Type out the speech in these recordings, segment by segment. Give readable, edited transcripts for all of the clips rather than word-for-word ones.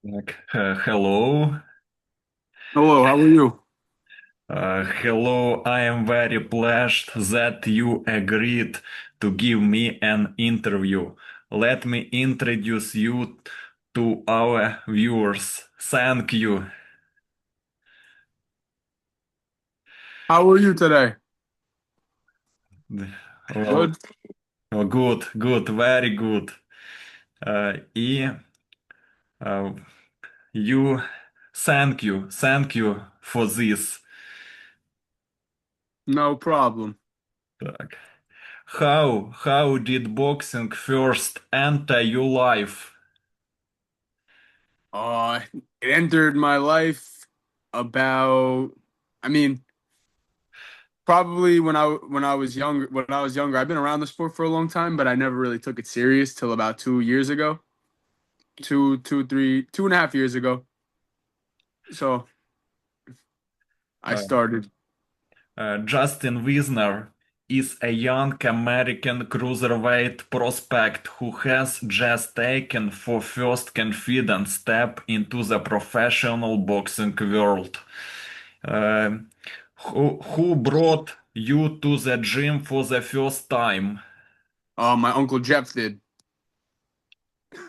Hello. Hello, how are you? Hello. I am very pleased that you agreed to give me an interview. Let me introduce you to our viewers. Thank you. How are you today? Well, Good. good, good, very good. И uh, you, thank you for this. No problem. Так. How did boxing first enter your life? It entered my life about, I mean, probably when I was younger. When I was younger, I've been around the sport for a long time, but I never really took it serious till about 2 years ago. 2.5 years ago. So I started. Justin Wiesner is a young American cruiserweight prospect who has just taken for first confident step into the professional boxing world. Uh, who brought you to the gym for the first time? My uncle Jeff did.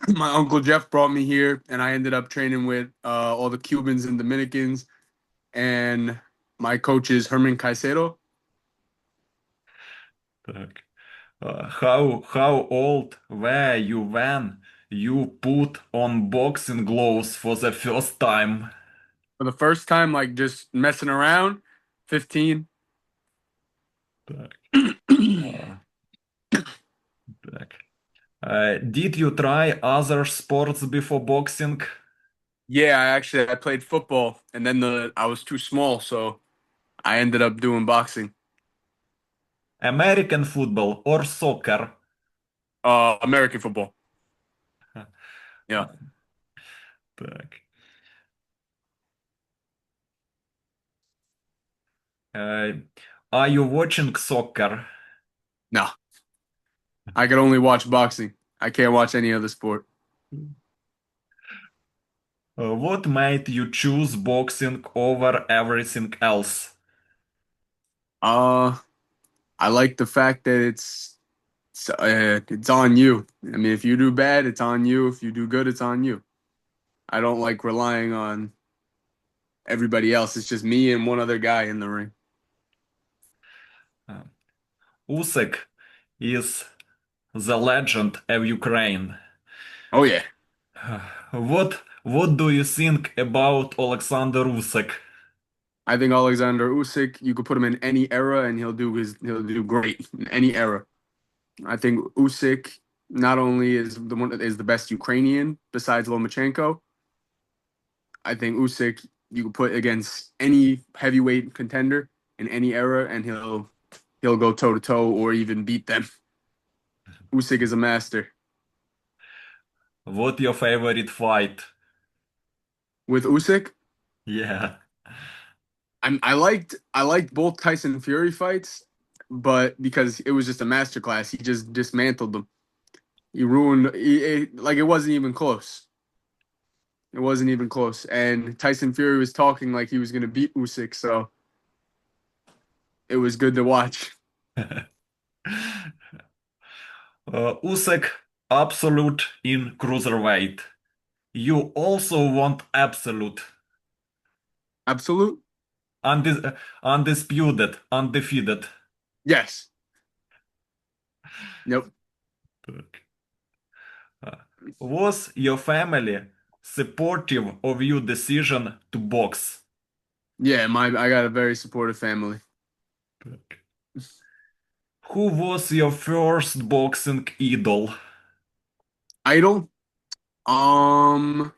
My uncle Jeff brought me here, and I ended up training with all the Cubans and Dominicans, and my coach is Herman Caicedo. Так. How old were you when you put on boxing gloves for the first time? For the first time, like just messing around, 15. Так. uh, так. Did you try other sports before boxing? Yeah, I played football and then the I was too small, so I ended up doing boxing. American football or soccer? American football. Yeah. Так. Uh, are you watching soccer? No, I could only watch boxing. I can't watch any other sport. What made you choose boxing over everything else? Uh, I like the fact that it's on you. I mean, if you do bad, it's on you. If you do good, it's on you. I don't like relying on everybody else. It's just me and one other guy in the ring. Uh, Usyk is the legend of Ukraine. Oh yeah. What do you think about Alexander Usyk? I think Alexander Usyk, you could put him in any era and he'll do great in any era. I think Usyk not only is the one that is the best Ukrainian besides Lomachenko, I think Usyk you could put against any heavyweight contender in any era and he'll go toe to toe or even beat them. Usyk is a master. What your favorite fight? With Usyk, Yeah. I liked both Tyson Fury fights, but because it was just a masterclass, he just dismantled them. He ruined like it wasn't even close. It wasn't even close. And Tyson Fury was talking like he was going to beat Usyk, so it was good to watch. Usyk absolute in cruiserweight. You also want absolute, Absolute? undisputed, undefeated. Yes. Nope. Uh, was your family supportive of your decision to box? Yeah, my I got a very supportive family. Who was your first boxing idol? Idol? Um,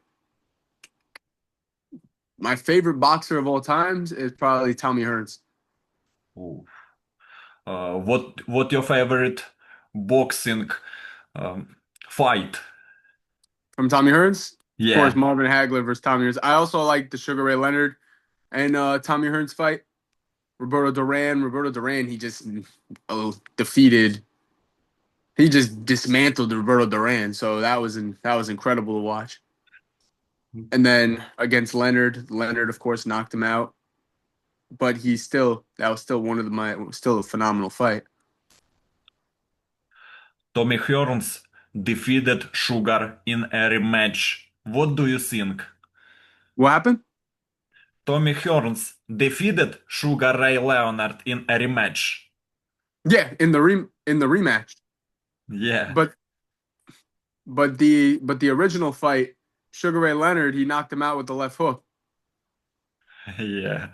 my favorite boxer of all times is probably Tommy Hearns Ooh. What your favorite boxing um, fight? from Tommy Hearns. Of course, Yeah. Marvin Hagler versus Tommy Hearns. I also like the Sugar Ray Leonard and Tommy Hearns fight. Roberto Duran. Roberto Duran, he just defeated. He just dismantled Roberto Duran. So that was incredible to watch. And then against Leonard of course knocked him out, but that was still one of my still a phenomenal fight. Tommy Hearns defeated Sugar in a rematch. What do you think? What happened? Tommy Hearns defeated Sugar Ray Leonard in a rematch. Yeah, in the rematch. Yeah, But the original fight, Sugar Ray Leonard, he knocked him out with the left hook. yeah.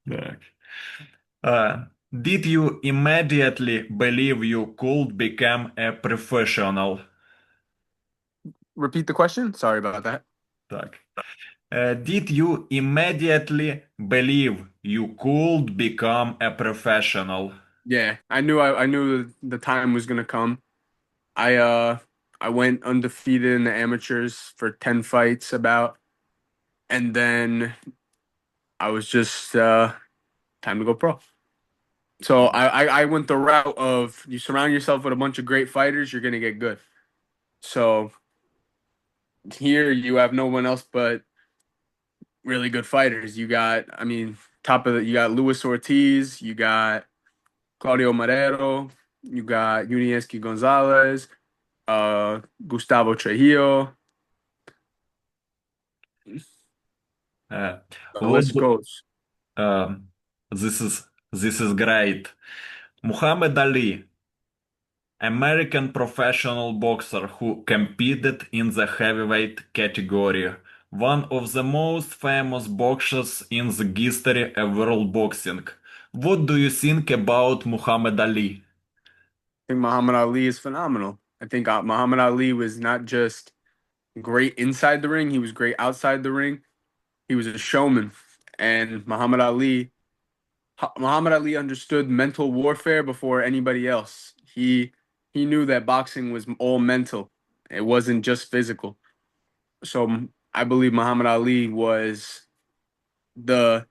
Так. Did you immediately believe you could become a professional? Repeat the question. Sorry about that. Так. Did you immediately believe you could become a professional? Yeah, I knew the time was gonna come. I uh I went undefeated in the amateurs for 10 fights about, and then I was just time to go pro. So I went the route of you surround yourself with a bunch of great fighters, you're gonna get good. So here you have no one else but really good fighters. You got, I mean, you got Luis Ortiz, you got Claudio Marrero, you got Yunieski Gonzalez, Gustavo Trujillo. Uh, The what list do- goes. um, this is great. Muhammad Ali, American professional boxer who competed in the heavyweight category, one of the most famous boxers in the history of world boxing. What do you think about Muhammad Ali? I think Muhammad Ali is phenomenal. I think Muhammad Ali was not just great inside the ring, he was great outside the ring. He was a showman. And Muhammad Ali understood mental warfare before anybody else. He knew that boxing was all mental. It wasn't just physical. So I believe Muhammad Ali was the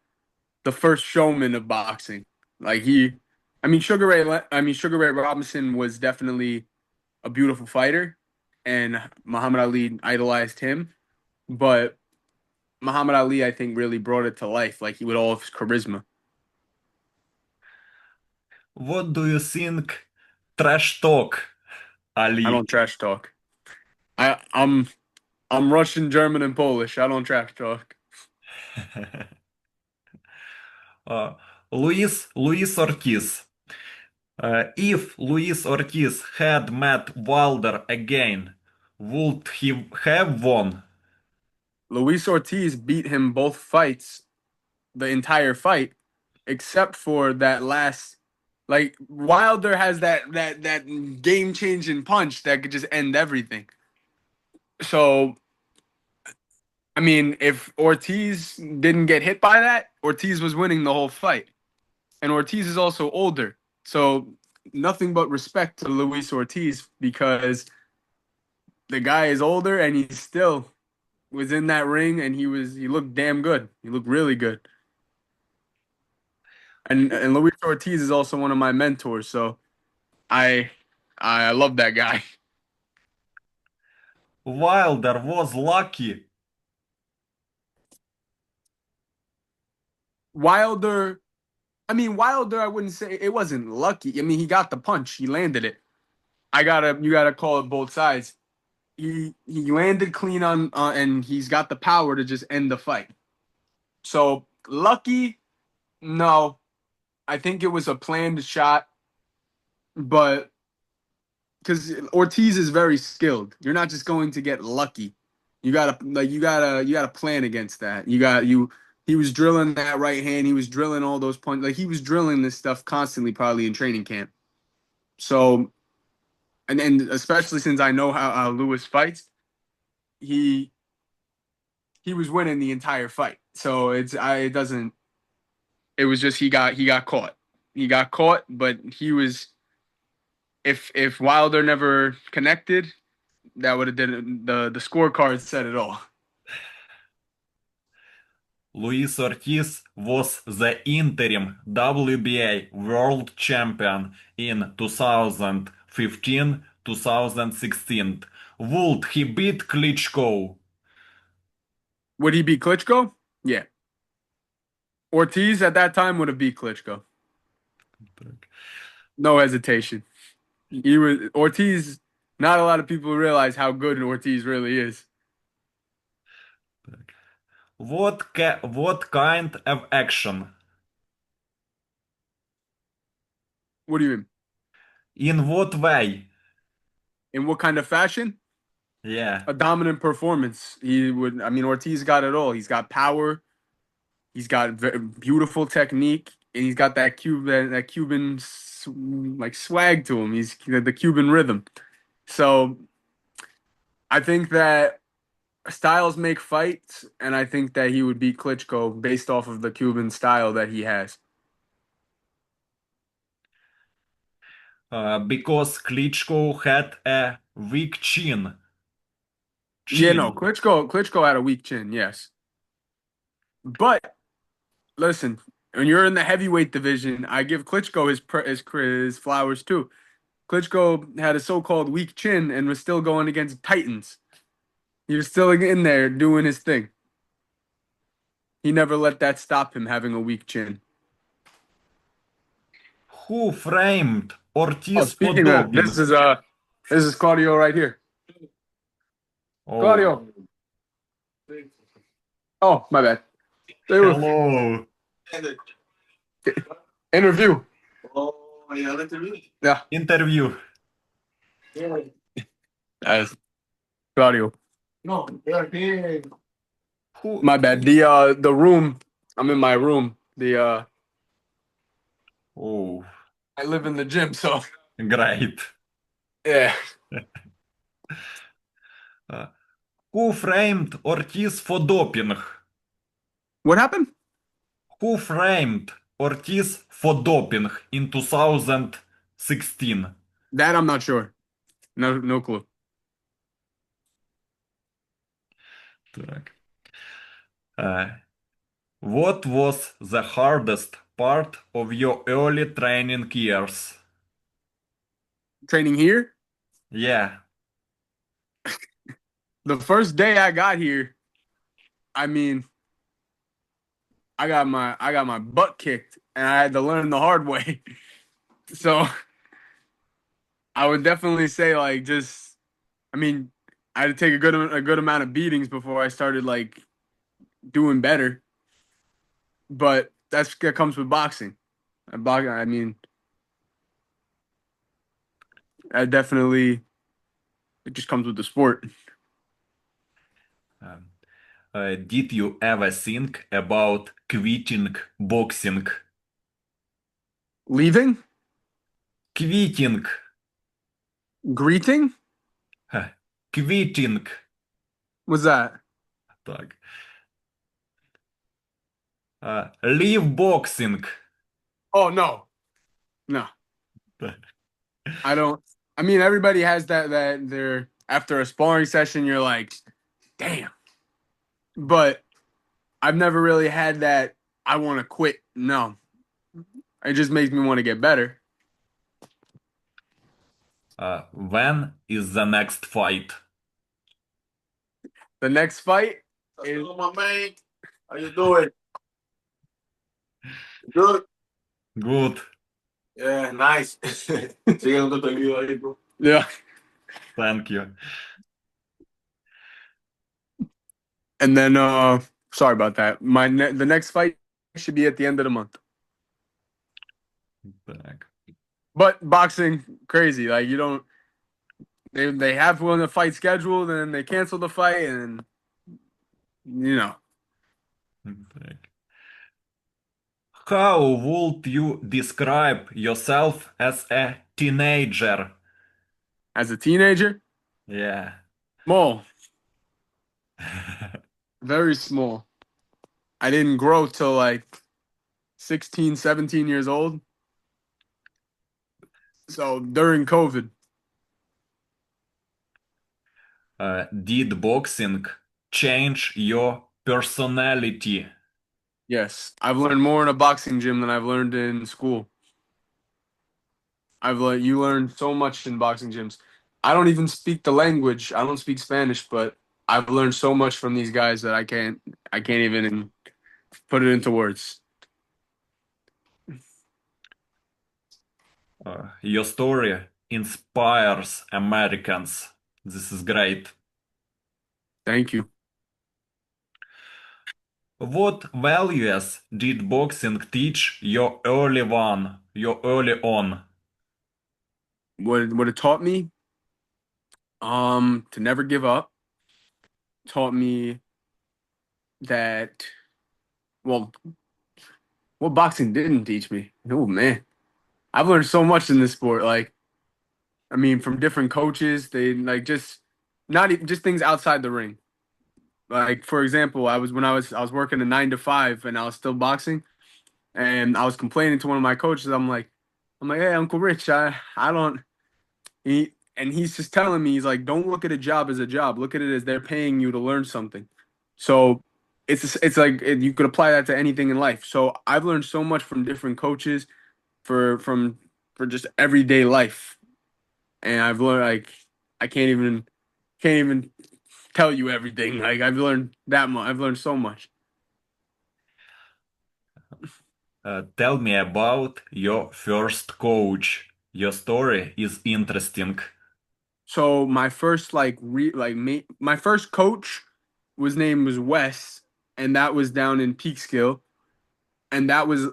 the first showman of boxing. Like Sugar Ray Robinson was definitely a beautiful fighter, and Muhammad Ali idolized him. But Muhammad Ali, I think, really brought it to life, like he with all of his charisma. What do you think? Trash talk, I Ali. don't trash talk. I I'm Russian, German, and Polish. I don't trash talk. Uh, Luis Ortiz. If Luis Ortiz had met Wilder again, would he have won? Luis Ortiz beat him both fights, the entire fight, except for that last. Like Wilder has that game changing punch that could just end everything. So I mean, if Ortiz didn't get hit by that, Ortiz was winning the whole fight. And Ortiz is also older. So nothing but respect to Luis Ortiz because the guy is older and he still was in that ring and he looked damn good. He looked really good. And Luis Ortiz is also one of my mentors, so I I love that guy. Wilder was lucky. Wilder, Wilder, I wouldn't say it wasn't lucky. I mean, he got the punch. He landed it. You gotta call it both sides. He landed clean on and he's got the power to just end the fight. So lucky, no. I think it was a planned shot, but because Ortiz is very skilled, you're not just going to get lucky. You gotta plan against that. He was drilling that right hand. He was drilling all those punches. Like he was drilling this stuff constantly, probably in training camp. So and especially since I know how Lewis fights, he he was winning the entire fight. So it doesn't. It was just he got caught. He got caught, but he was if Wilder never connected, that would have did the scorecard said it all. Luis Ortiz was the interim WBA world champion in 2015-2016. Would he beat Klitschko? Would he beat Klitschko? Yeah. Ortiz at that time would have beat Klitschko. Так, No hesitation. He was Ortiz. Not a lot of people realize how good Ortiz really is. так. What kind of action? What do you mean? In what way? In what kind of fashion? Yeah. A dominant performance. He would. I mean, Ortiz got it all. He's got power. He's got beautiful technique, and he's got that Cuban like swag to him. He's the Cuban rhythm. So I think that styles make fights, and I think that he would beat Klitschko based off of the Cuban style that he has. Because Klitschko had a weak chin. Yeah, no, Chin. Klitschko had a weak chin, yes. But listen, when you're in the heavyweight division, I give Klitschko his flowers too. Klitschko had a so-called weak chin and was still going against Titans. He was still in there doing his thing. He never let that stop him having a weak chin. Who framed Oh, Ortiz for speaking of, doping? this is Claudio right here. Oh, Claudio. Oh, my bad. They were hello. interview. Yeah, Interview. as Claudio. Who? My bad. The room. I'm in my room. Oh, I live in the gym, so great. yeah. Uh, who framed Ortiz for doping? What happened? Who framed Ortiz for doping in 2016? That I'm not sure. No clue. Так. Uh, what was the hardest part of your early training years? Training here. Yeah. The first day I got here, I mean, I got my butt kicked, and I had to learn the hard way. So I would definitely say like just, I mean, I had to take a good amount of beatings before I started like doing better. But that comes with boxing. I mean, I definitely it just comes with the sport. Um, did you ever think about quitting boxing? Leaving, Quitting. greeting, Huh. Quitting. was that? Так. Leave boxing. Oh no, no, I don't. I mean, everybody has that they're after a sparring session, you're like, damn. But I've never really had that. I want to quit. No, it just makes me want to get better. When is the next fight? The next fight is My man, how you doing? Good. Good. Yeah, nice. Sigue dando tu video ahí, bro. yeah, Thank you. and then sorry about that. The next fight should be at the end of the month. Так. But boxing crazy. Like you don't they have one the fight scheduled and then they cancel the fight and you know. Так. How would you describe yourself as a teenager? As a teenager, Yeah. small, very small. I didn't grow till like 16, 17 years old. So during COVID, Did boxing change your personality? yes, I've learned more in a boxing gym than I've learned in school. You learn so much in boxing gyms. I don't even speak the language. I don't speak Spanish, but I've learned so much from these guys that I can't even put it into words. Your story inspires Americans. This is great. Thank you. What values did boxing teach you early on? What it taught me, to never give up. Taught me that, well, what boxing didn't teach me. Oh man, I've learned so much in this sport. Like, I mean, from different coaches, they like just not even just things outside the ring. Like, for example, I was working a 9 to 5 and I was still boxing, and I was complaining to one of my coaches. I'm like, hey, Uncle Rich, I don't. And he's just telling me, he's like, don't look at a job as a job. Look at it as they're paying you to learn something. So it's like you could apply that to anything in life. So I've learned so much from different coaches for just everyday life, and I've learned like I can't even tell you everything. Like I've learned that much. I've learned so much. Tell me about your first coach. Your story is interesting. So my first my first coach was name was Wes, and that was down in Peekskill, and that was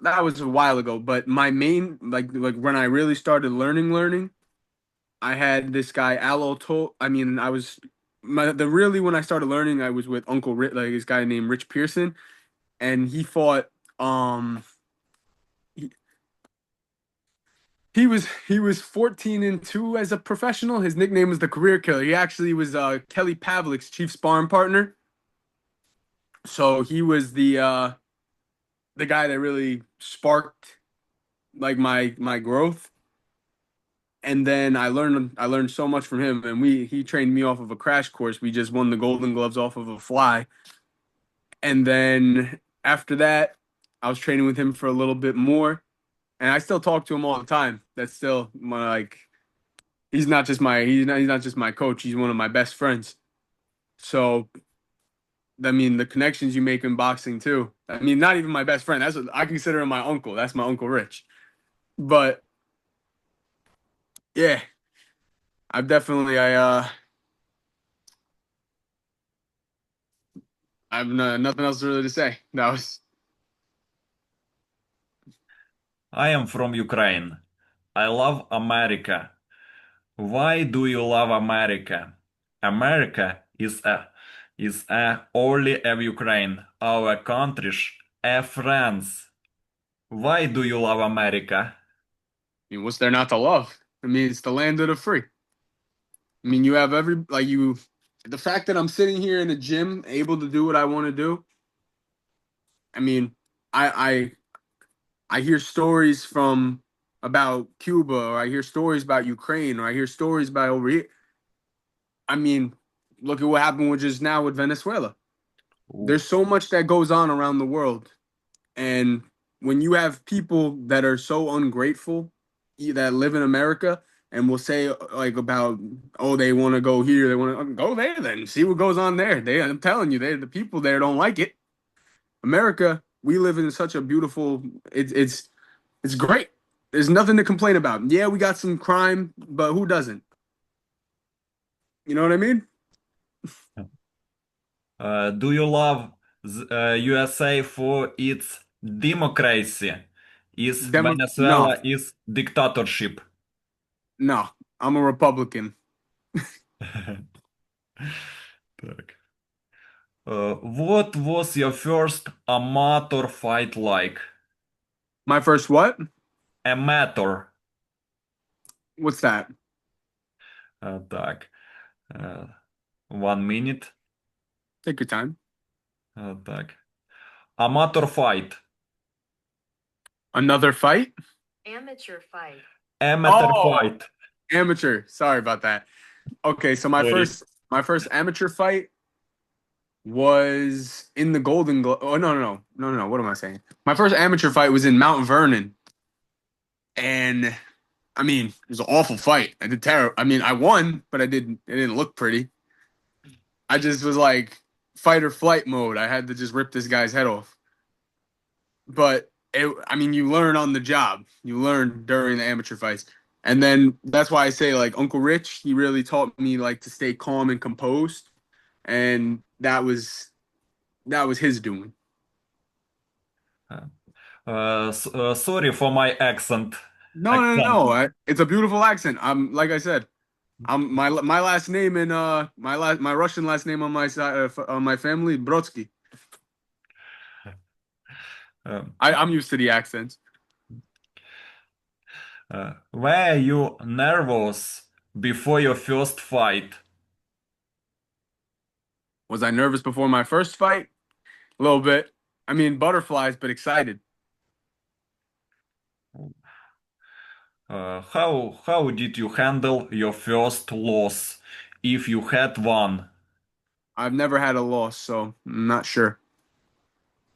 a while ago. But my main like when I really started learning, I had this guy Alo told. I mean, I was my the really when I started learning, I was with Uncle Rich, like this guy named Rich Pearson, and he fought. He, he was 14-2 as a professional. His nickname was the Career Killer. He actually was Kelly Pavlik's chief sparring partner. So he was the guy that really sparked like my growth. And then I learned so much from him, and he trained me off of a crash course. We just won the Golden Gloves off of a fly. And then after that, I was training with him for a little bit more, and I still talk to him all the time. That's still my like he's not just my coach. He's one of my best friends. So I mean, the connections you make in boxing too. I mean, not even my best friend. That's what I consider him my uncle. That's my uncle Rich. But yeah, I've definitely I've nothing else really to say. That was I am from Ukraine. I love America. Why do you love America? America is a only of Ukraine, our countries, a France. Why do you love America? I mean, what's there not to love? I mean, it's the land of the free. I mean, you have the fact that I'm sitting here in the gym, able to do what I want to do. I mean, I I hear stories from about Cuba, or I hear stories about Ukraine, or I hear stories about over here. I mean, look at what happened with just now with Venezuela. Ooh. There's so much that goes on around the world, and when you have people that are so ungrateful that live in America and will say like about, oh, they want to go here, they want to go there, then see what goes on there. I'm telling you, the people there don't like it. America, we live in such a beautiful. It's great. There's nothing to complain about. Yeah, we got some crime, but who doesn't? You know what I mean? Do you love USA for its democracy? Is No, Venezuela is dictatorship? no. I'm a Republican. Так. What was your first amateur fight like? My first what? Amateur. What's that? Так. Э, 1 minute. Take your time. Так. Amateur fight. Another fight? Amateur fight. Amateur Oh, fight. amateur. Sorry about that. Okay, so my Sorry. first amateur fight was in the Golden Glove. Oh no. What am I saying? My first amateur fight was in Mount Vernon, and I mean it was an awful fight. I did terrible. I mean I won, but it didn't look pretty. I just was like fight or flight mode. I had to just rip this guy's head off. But I mean, you learn on the job. You learn during the amateur fights. And then that's why I say like Uncle Rich, he really taught me like to stay calm and composed. And that was his doing. Sorry for my accent. No, no, Accent. no. It's a beautiful accent. I'm like I said, I'm my last name and my Russian last name on my side on my family Brodsky. Uh, I'm used to the accents. were you nervous before your first fight? Was I nervous before my first fight? A little bit. I mean, butterflies, but excited. How did you handle your first loss, if you had one? I've never had a loss, so I'm not sure.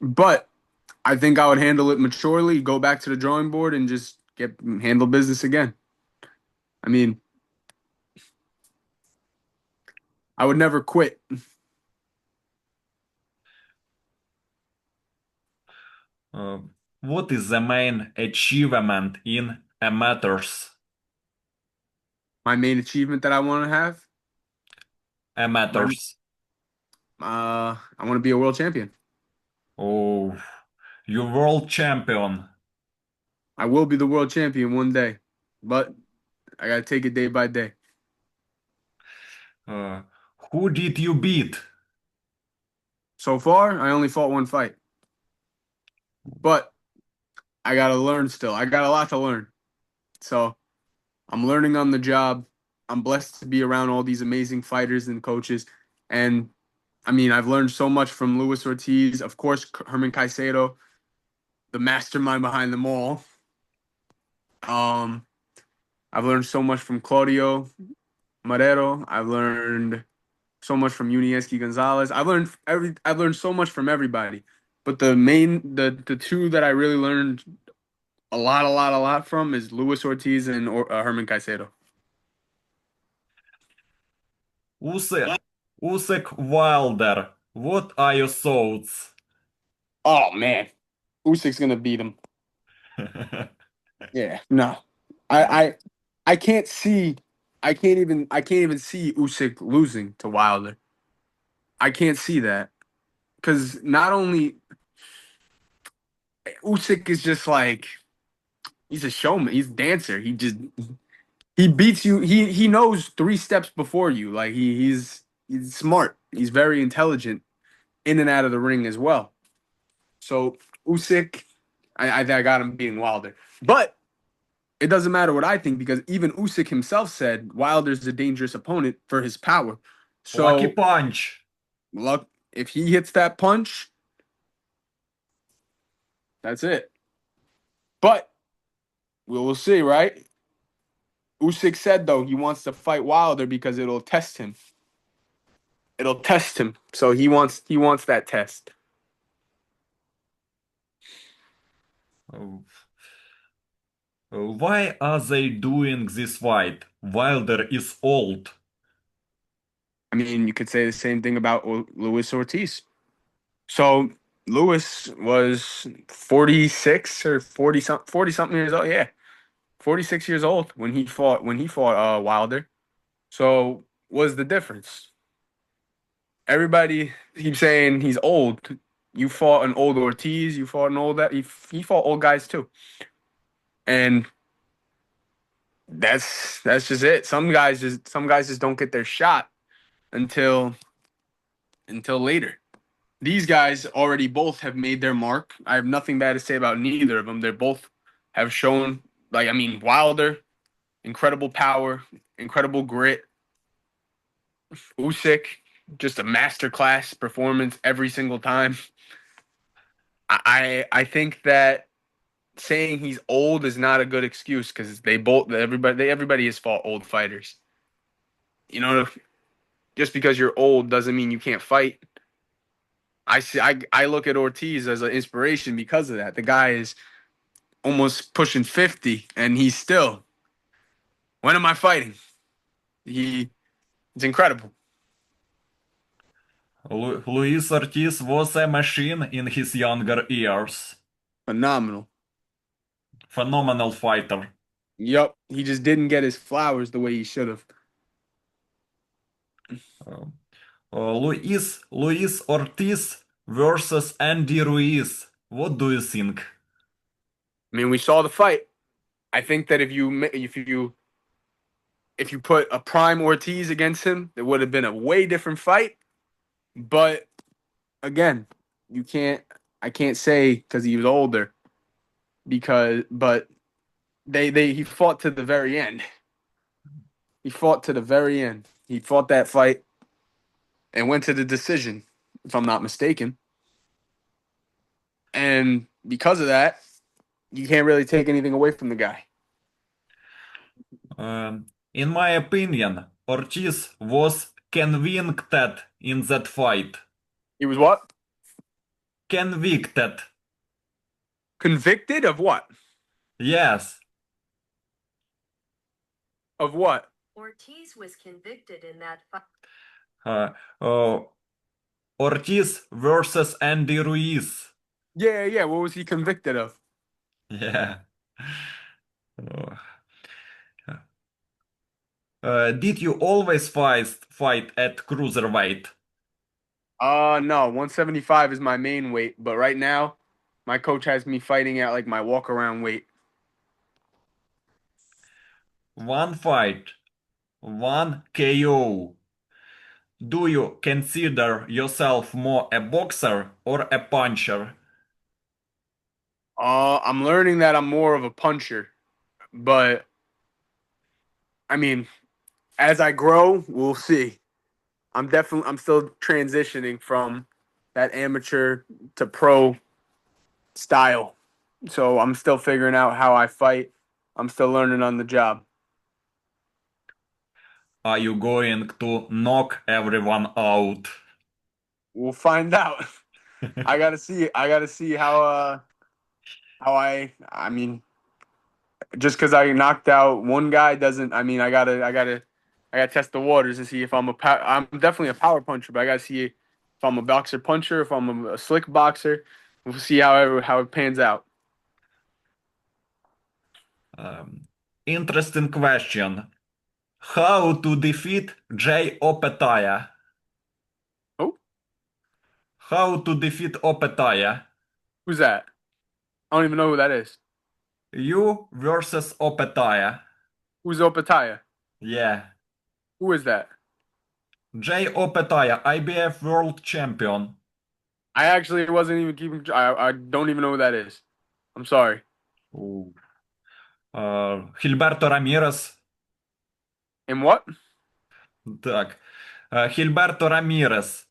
But I think I would handle it maturely, go back to the drawing board, and just handle business again. I mean, I would never quit. Uh, what is the main achievement in amateurs? My main achievement that I want to have, my Amateurs. I want to be a world champion. Oh, you world champion. I will be the world champion one day, but I gotta take it day by day. Uh, who did you beat? So far, I only fought one fight, but I gotta learn still. I got a lot to learn. So I'm learning on the job. I'm blessed to be around all these amazing fighters and coaches. And I mean, I've learned so much from Luis Ortiz, of course, Herman Caicedo, the mastermind behind them all. Um, I've learned so much from Claudio Marrero. I've learned so much from Unieski Gonzalez. I've learned so much from everybody. But the two that I really learned a lot from is Luis Ortiz and Herman Caicedo. Usyk, Usyk Wilder. What are your thoughts? Oh man, Usyk's gonna beat him. Yeah, no, I I I can't see. I can't even see Usyk losing to Wilder. I can't see that because not only Usyk is just like he's a showman. He's a dancer. He beats you. He knows 3 steps before you. Like he's smart. He's very intelligent in and out of the ring as well. So Usyk, I got him beating Wilder, but it doesn't matter what I think because even Usyk himself said Wilder's a dangerous opponent for his power. Lucky So punch. look, if he hits that punch, that's it. But we will see, right? Usyk said though he wants to fight Wilder because it'll test him. It'll test him. So he wants that test. Uh, why are they doing this fight? Wilder is old. I mean, you could say the same thing about Luis Ortiz. So Lewis was 46 or 40 something years old. Yeah. 46 years old when he fought Wilder. So what's the difference? Everybody keeps saying he's old. You fought an old Ortiz, you fought an old that he fought old guys too. And that's just it. Some guys just don't get their shot until later. These guys already both have made their mark. I have nothing bad to say about neither of them. They both have shown, like, I mean, Wilder, incredible power, incredible grit. Usyk, just a masterclass performance every single time. I think that saying he's old is not a good excuse because everybody has fought old fighters. You know, just because you're old doesn't mean you can't fight. I look at Ortiz as an inspiration because of that. The guy is almost pushing 50 and he's still, when am I fighting? It's incredible. Luis Ortiz was a machine in his younger years. Phenomenal. Phenomenal fighter. Yup. He just didn't get his flowers the way he should have. Uh, Luis Ortiz versus Andy Ruiz. What do you think? I mean, we saw the fight. I think that if you put a prime Ortiz against him, it would have been a way different fight. But again, you can't. I can't say because he was older. But he fought to the very end. He fought to the very end. He fought that fight and went to the decision, if I'm not mistaken. And because of that, you can't really take anything away from the guy. In my opinion, Ortiz was convicted in that fight. He was what? Convicted. Convicted of what? Yes. Of what? Ortiz was convicted in that fight. Uh, uh, Ortiz versus Andy Ruiz. Yeah. What was he convicted of? Yeah. Uh, did you always fight at cruiserweight? No, 175 is my main weight, but right now, my coach has me fighting at like my walk around weight. One fight, one KO. Do you consider yourself more a boxer or a puncher? I'm learning that I'm more of a puncher, but I mean, as I grow, we'll see. I'm still transitioning from that amateur to pro style. So I'm still figuring out how I fight. I'm still learning on the job. Are you going to knock everyone out? We'll find out. I gotta see how I mean, just because I knocked out one guy doesn't. I mean, I gotta test the waters to see if I'm definitely a power puncher, but I gotta see if I'm a boxer puncher, if I'm a slick boxer. We'll see how it pans out. Um, Interesting question. How to defeat Jay Opetaya? Oh, How to defeat Opetaya? who's that? I don't even know who that is. You versus Opetaya. Who's Opataya? Yeah. Who is that? Jay Opetaya, IBF World Champion. I actually wasn't even keeping. I don't even know who that is. I'm sorry. Ooh. Gilberto Ramirez. And what? Так. Gilberto Ramirez.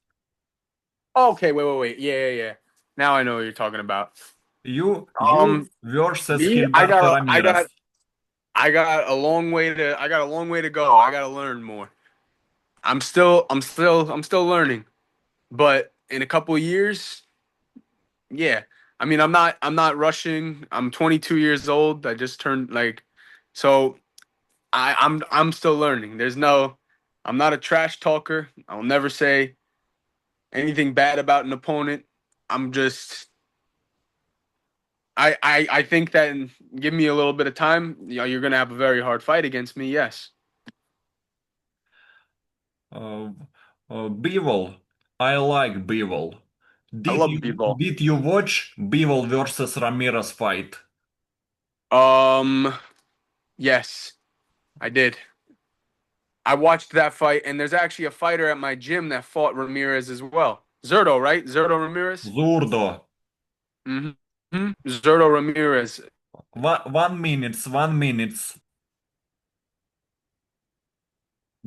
Okay, wait. Yeah. Now I know what you're talking about. You versus Me, Gilberto Ramirez. I got a long way to go. I got to learn more. I'm still learning. But in a couple of years, yeah. I mean, I'm not rushing. I'm 22 years old. I just turned so I'm still learning. I'm not a trash talker. I'll never say anything bad about an opponent. I'm just I think that give me a little bit of time, you're gonna have a very hard fight against me. Yes, Uh, Bivol. I like Bivol. I Did love you b-ball. did you watch Bivol versus Ramirez fight? Um, yes, I did. I watched that fight, and there's actually a fighter at my gym that fought Ramirez as well. Zurdo, right? Zurdo Ramirez. Zurdo. Mm-hmm. Zurdo Ramirez. 1 minute, 1 minute.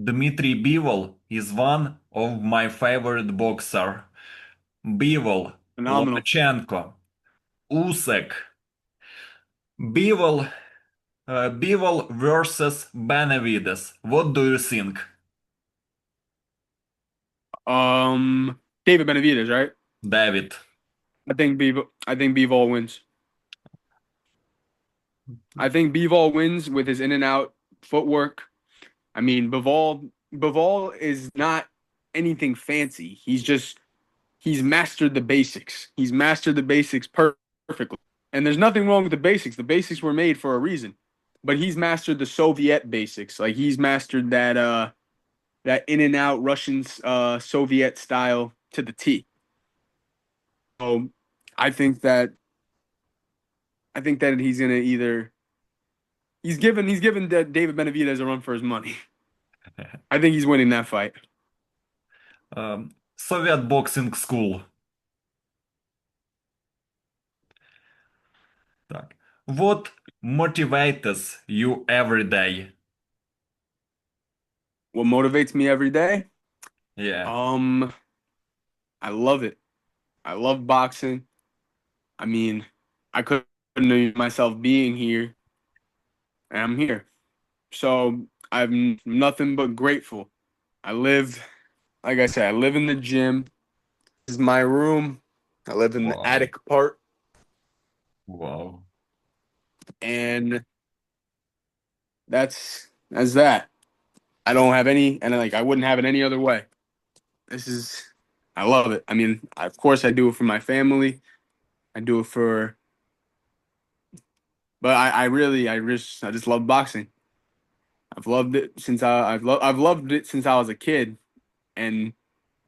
Dmitry Bivol is one of my favorite boxer. Bivol, Phenomenal. Lomachenko, Usyk. Bivol, Bivol versus Benavides. What do you think? David Benavidez, right? David. I think Bivol wins. I think Bivol wins with his in and out footwork. I mean, Bivol is not. anything fancy. He's mastered the basics. He's mastered the basics perfectly. And there's nothing wrong with the basics. The basics were made for a reason. But he's mastered the Soviet basics. Like he's mastered that in and out Russian Soviet style to the T. So I think that he's gonna either he's given David Benavidez a run for his money. I think he's winning that fight. Soviet boxing school. Так. What motivates you every day? What motivates me every day? Yeah. I love it. I love boxing. I mean, I couldn't imagine myself being here, and I'm here. So I'm nothing but grateful. I live, like I said, I live in the gym. This is my room. I live in the Wow. attic part, Wow. and that's that. I don't have any, and like I wouldn't have it any other way. I love it. I mean, of course, I do it for my family. I do it for, but I just love boxing. I've loved it since I was a kid, and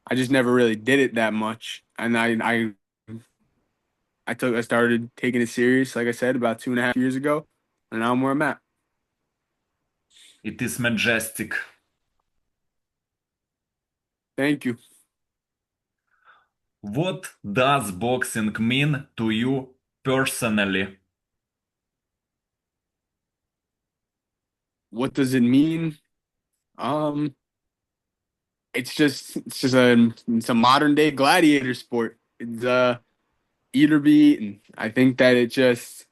I just never really did it that much. And I started taking it serious, like I said, about 2.5 years ago, and now I'm where I'm at. It is majestic. Thank you. What does boxing mean to you personally? What does it mean? Um, it's a modern day gladiator sport. It's eat or be eaten. I think that it just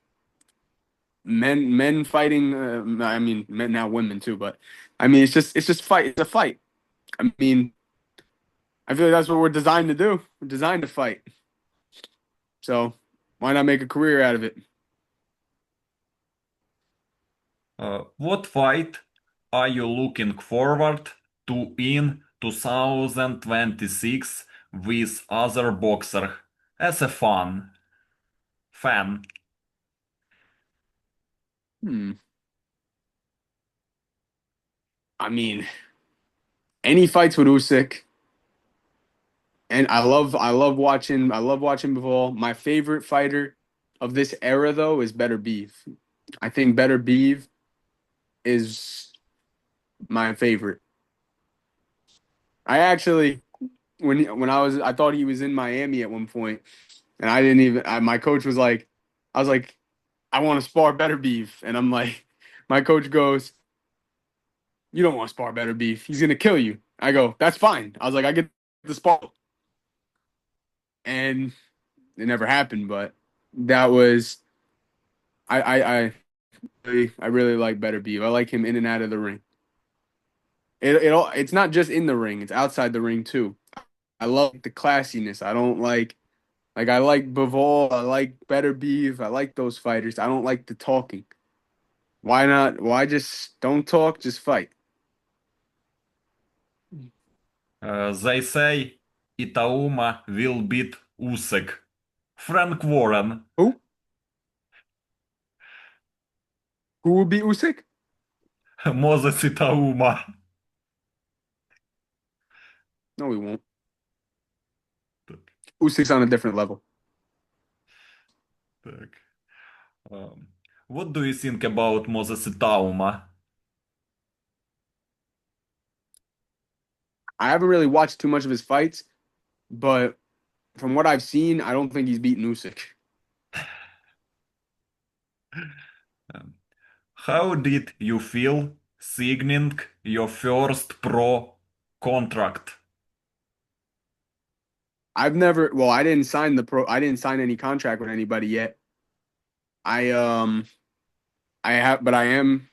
men fighting. I mean, men now women too, but I mean, it's just fight. It's a fight. I mean, I feel like that's what we're designed to do. We're designed to fight. So why not make a career out of it? What fight are you looking forward to in 2026 with other boxer as a fan? Hmm. I mean, any fights with Usyk, and I love watching Bivol. My favorite fighter of this era though is Better Beef. I think Better Beef is my favorite. I actually I thought he was in Miami at one point, and I didn't even. My coach was like, I was like, I want to spar Better Beef, and I'm like, my coach goes, you don't want to spar Better Beef. He's gonna kill you. I go, that's fine. I was like, I get the spar, and it never happened. But that was I really like Better Beef. I like him in and out of the ring. It's not just in the ring; it's outside the ring too. I love the classiness. I don't like I like Bivol. I like Better Beef. I like those fighters. I don't like the talking. Why not? Why just don't talk? Just fight. They say Itauma will beat Usyk. Frank Warren. Who? Who will beat Usyk? Moses Itauma. No, he won't. Usyk's on a different level. Так. Um, what do you think about Moses Itauma? I haven't really watched too much of his fights, but from what I've seen, I don't think he's beaten Usyk. Um, how did you feel signing your first pro contract? I didn't sign any contract with anybody yet. I I have but I am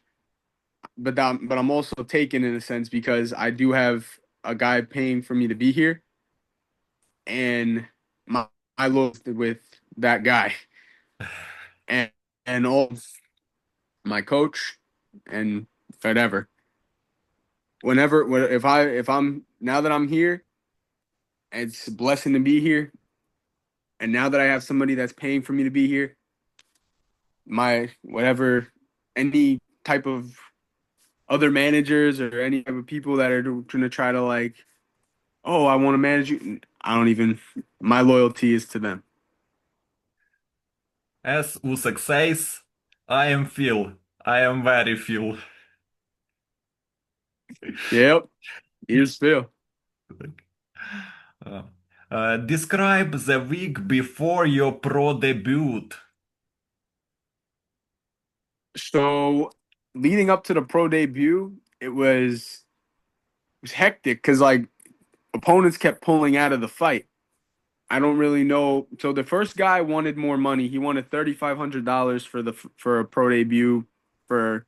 but I'm also taken in a sense because I do have a guy paying for me to be here, and my I looked with that guy and all my coach and whatever. If I'm now that I'm here, it's a blessing to be here. And now that I have somebody that's paying for me to be here, my whatever, any type of other managers or any type of people that are trying to try to like, oh, I want to manage you. I don't even, my loyalty is to them. As Usyk says, I am Phil. I am very Phil. Yep. Here's Phil. Uh, Describe the week before your pro debut. So leading up to the pro debut, it was hectic because like opponents kept pulling out of the fight. I don't really know. So the first guy wanted more money. He wanted $3,500 for a pro debut for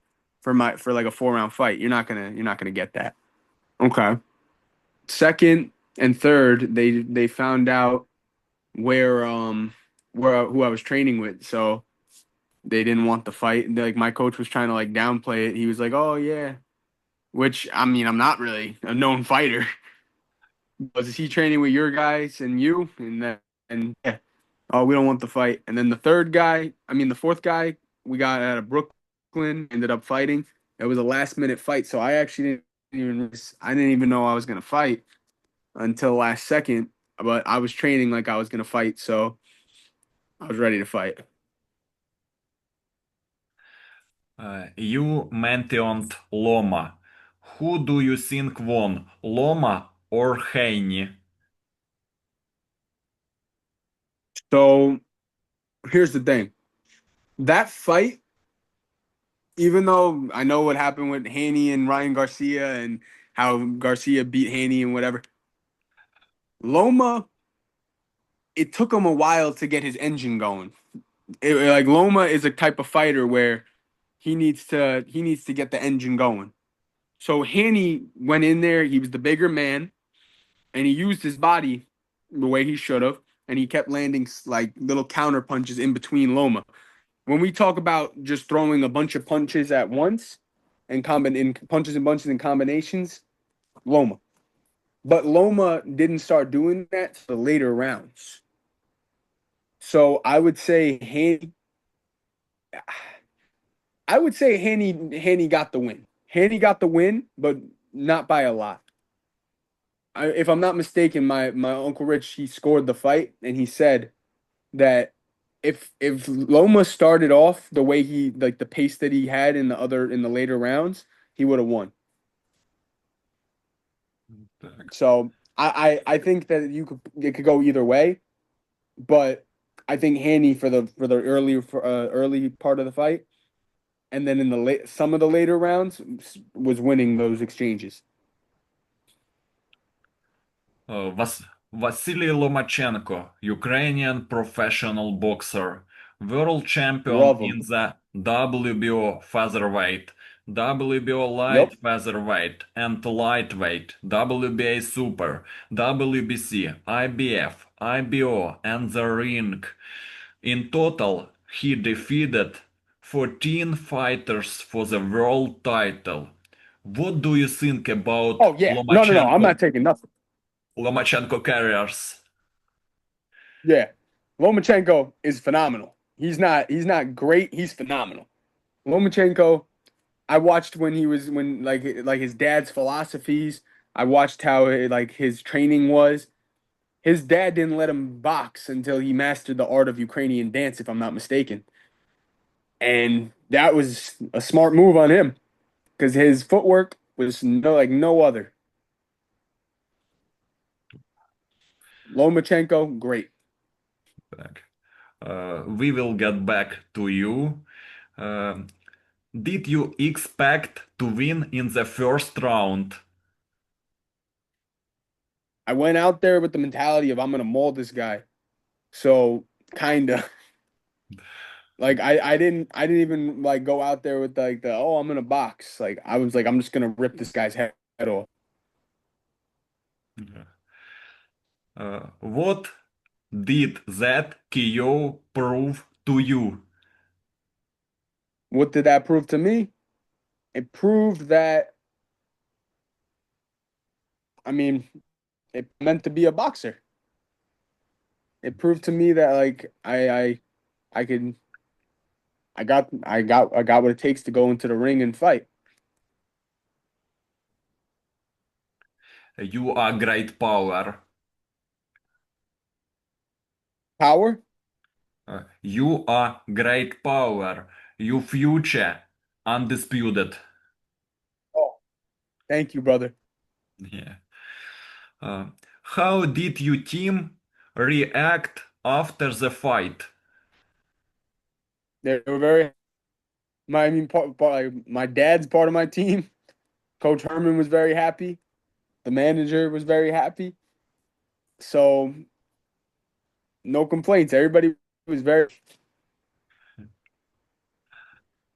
like a 4 round fight. You're not gonna get that. Okay. Second and third, they found out where who I was training with. So they didn't want the fight. Like my coach was trying to like downplay it. He was like, "Oh yeah," which I mean, I'm not really a known fighter. Was he training with your guys and you? And yeah, oh, we don't want the fight. And then the fourth guy, we got out of Brooklyn, ended up fighting. It was a last minute fight, so I didn't even know I was gonna fight until last second. But I was training like I was gonna fight, so I was ready to fight. You mentioned Loma. Who do you think won, Loma or Haney? So here's the thing: that fight, even though I know what happened with Haney and Ryan Garcia and how Garcia beat Haney and whatever, Loma, it took him a while to get his engine going. Like Loma is a type of fighter where he needs to get the engine going. So Haney went in there, he was the bigger man, and he used his body the way he should have, and he kept landing like little counter punches in between Loma. When we talk about just throwing a bunch of punches at once and in punches and bunches and combinations, Loma. But Loma didn't start doing that to the later rounds. So I would say Haney got the win. Haney got the win, but not by a lot. If I'm not mistaken, my uncle Rich he scored the fight, and he said that if Loma started off the way he like the pace that he had in the later rounds, he would have won. Так. So I think that it could go either way, but I think Haney for the early part of the fight, and then in the late some of the later rounds was winning those exchanges. Vasily Lomachenko, Ukrainian professional boxer, world champion Love in him. the WBO featherweight, WBO light Yep. featherweight, and lightweight, WBA super, WBC, IBF, IBO, and the ring. In total, he defeated 14 fighters for the world title. What do you think about Oh yeah. No, no, no. I'm not taking nothing. Lomachenko carriers? Yeah. Lomachenko is phenomenal. He's not great, he's phenomenal. Lomachenko, I watched when like his dad's philosophies. I watched how like his training was. His dad didn't let him box until he mastered the art of Ukrainian dance, if I'm not mistaken. And that was a smart move on him because his footwork was no other. Lomachenko, great. Так. We will get back to you. Um, did you expect to win in the first round? I went out there with the mentality of I'm gonna maul this guy. So kinda like I didn't even like go out there with like the oh I'm gonna box. Like I was like I'm just gonna rip this guy's head off. What did that KO prove to you? What did that prove to me? It proved that I mean, it meant to be a boxer. It proved to me that like I could I got what it takes to go into the ring and fight. You are great power. Power? You are great power. You future undisputed. Oh, thank you, brother. Yeah. Uh, how did your team react after the fight? They were very my I mean like, my dad's part of my team. Coach Herman was very happy. The manager was very happy. So no complaints. Everybody was very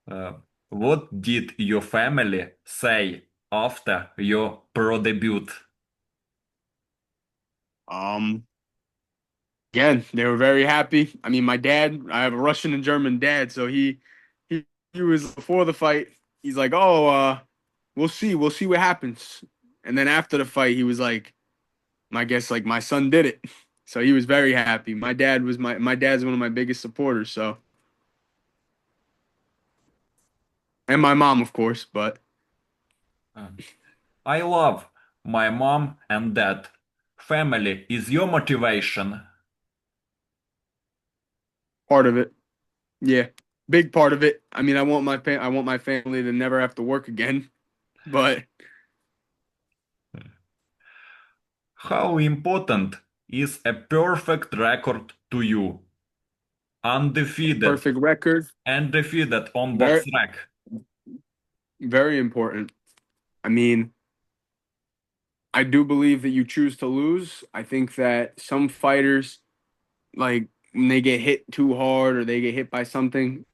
Uh, what did your family say after your pro debut? um again, they were very happy. I mean, my dad, I have a Russian and German dad, so he he was before the fight, he's like, "Oh, we'll see what happens." And then after the fight, he was like, I guess like my son did it. So he was very happy. My dad's one of my biggest supporters, so and my mom, of course, but I love my mom and dad. Family is your motivation. part of it. Yeah. Big part of it. I mean, I want my family to never have to work again, but How important is a perfect record to you? Undefeated perfect record, and defeated on box very rack. very important. I mean, I do believe that you choose to lose. I think that some fighters, like when they get hit too hard or they get hit by something,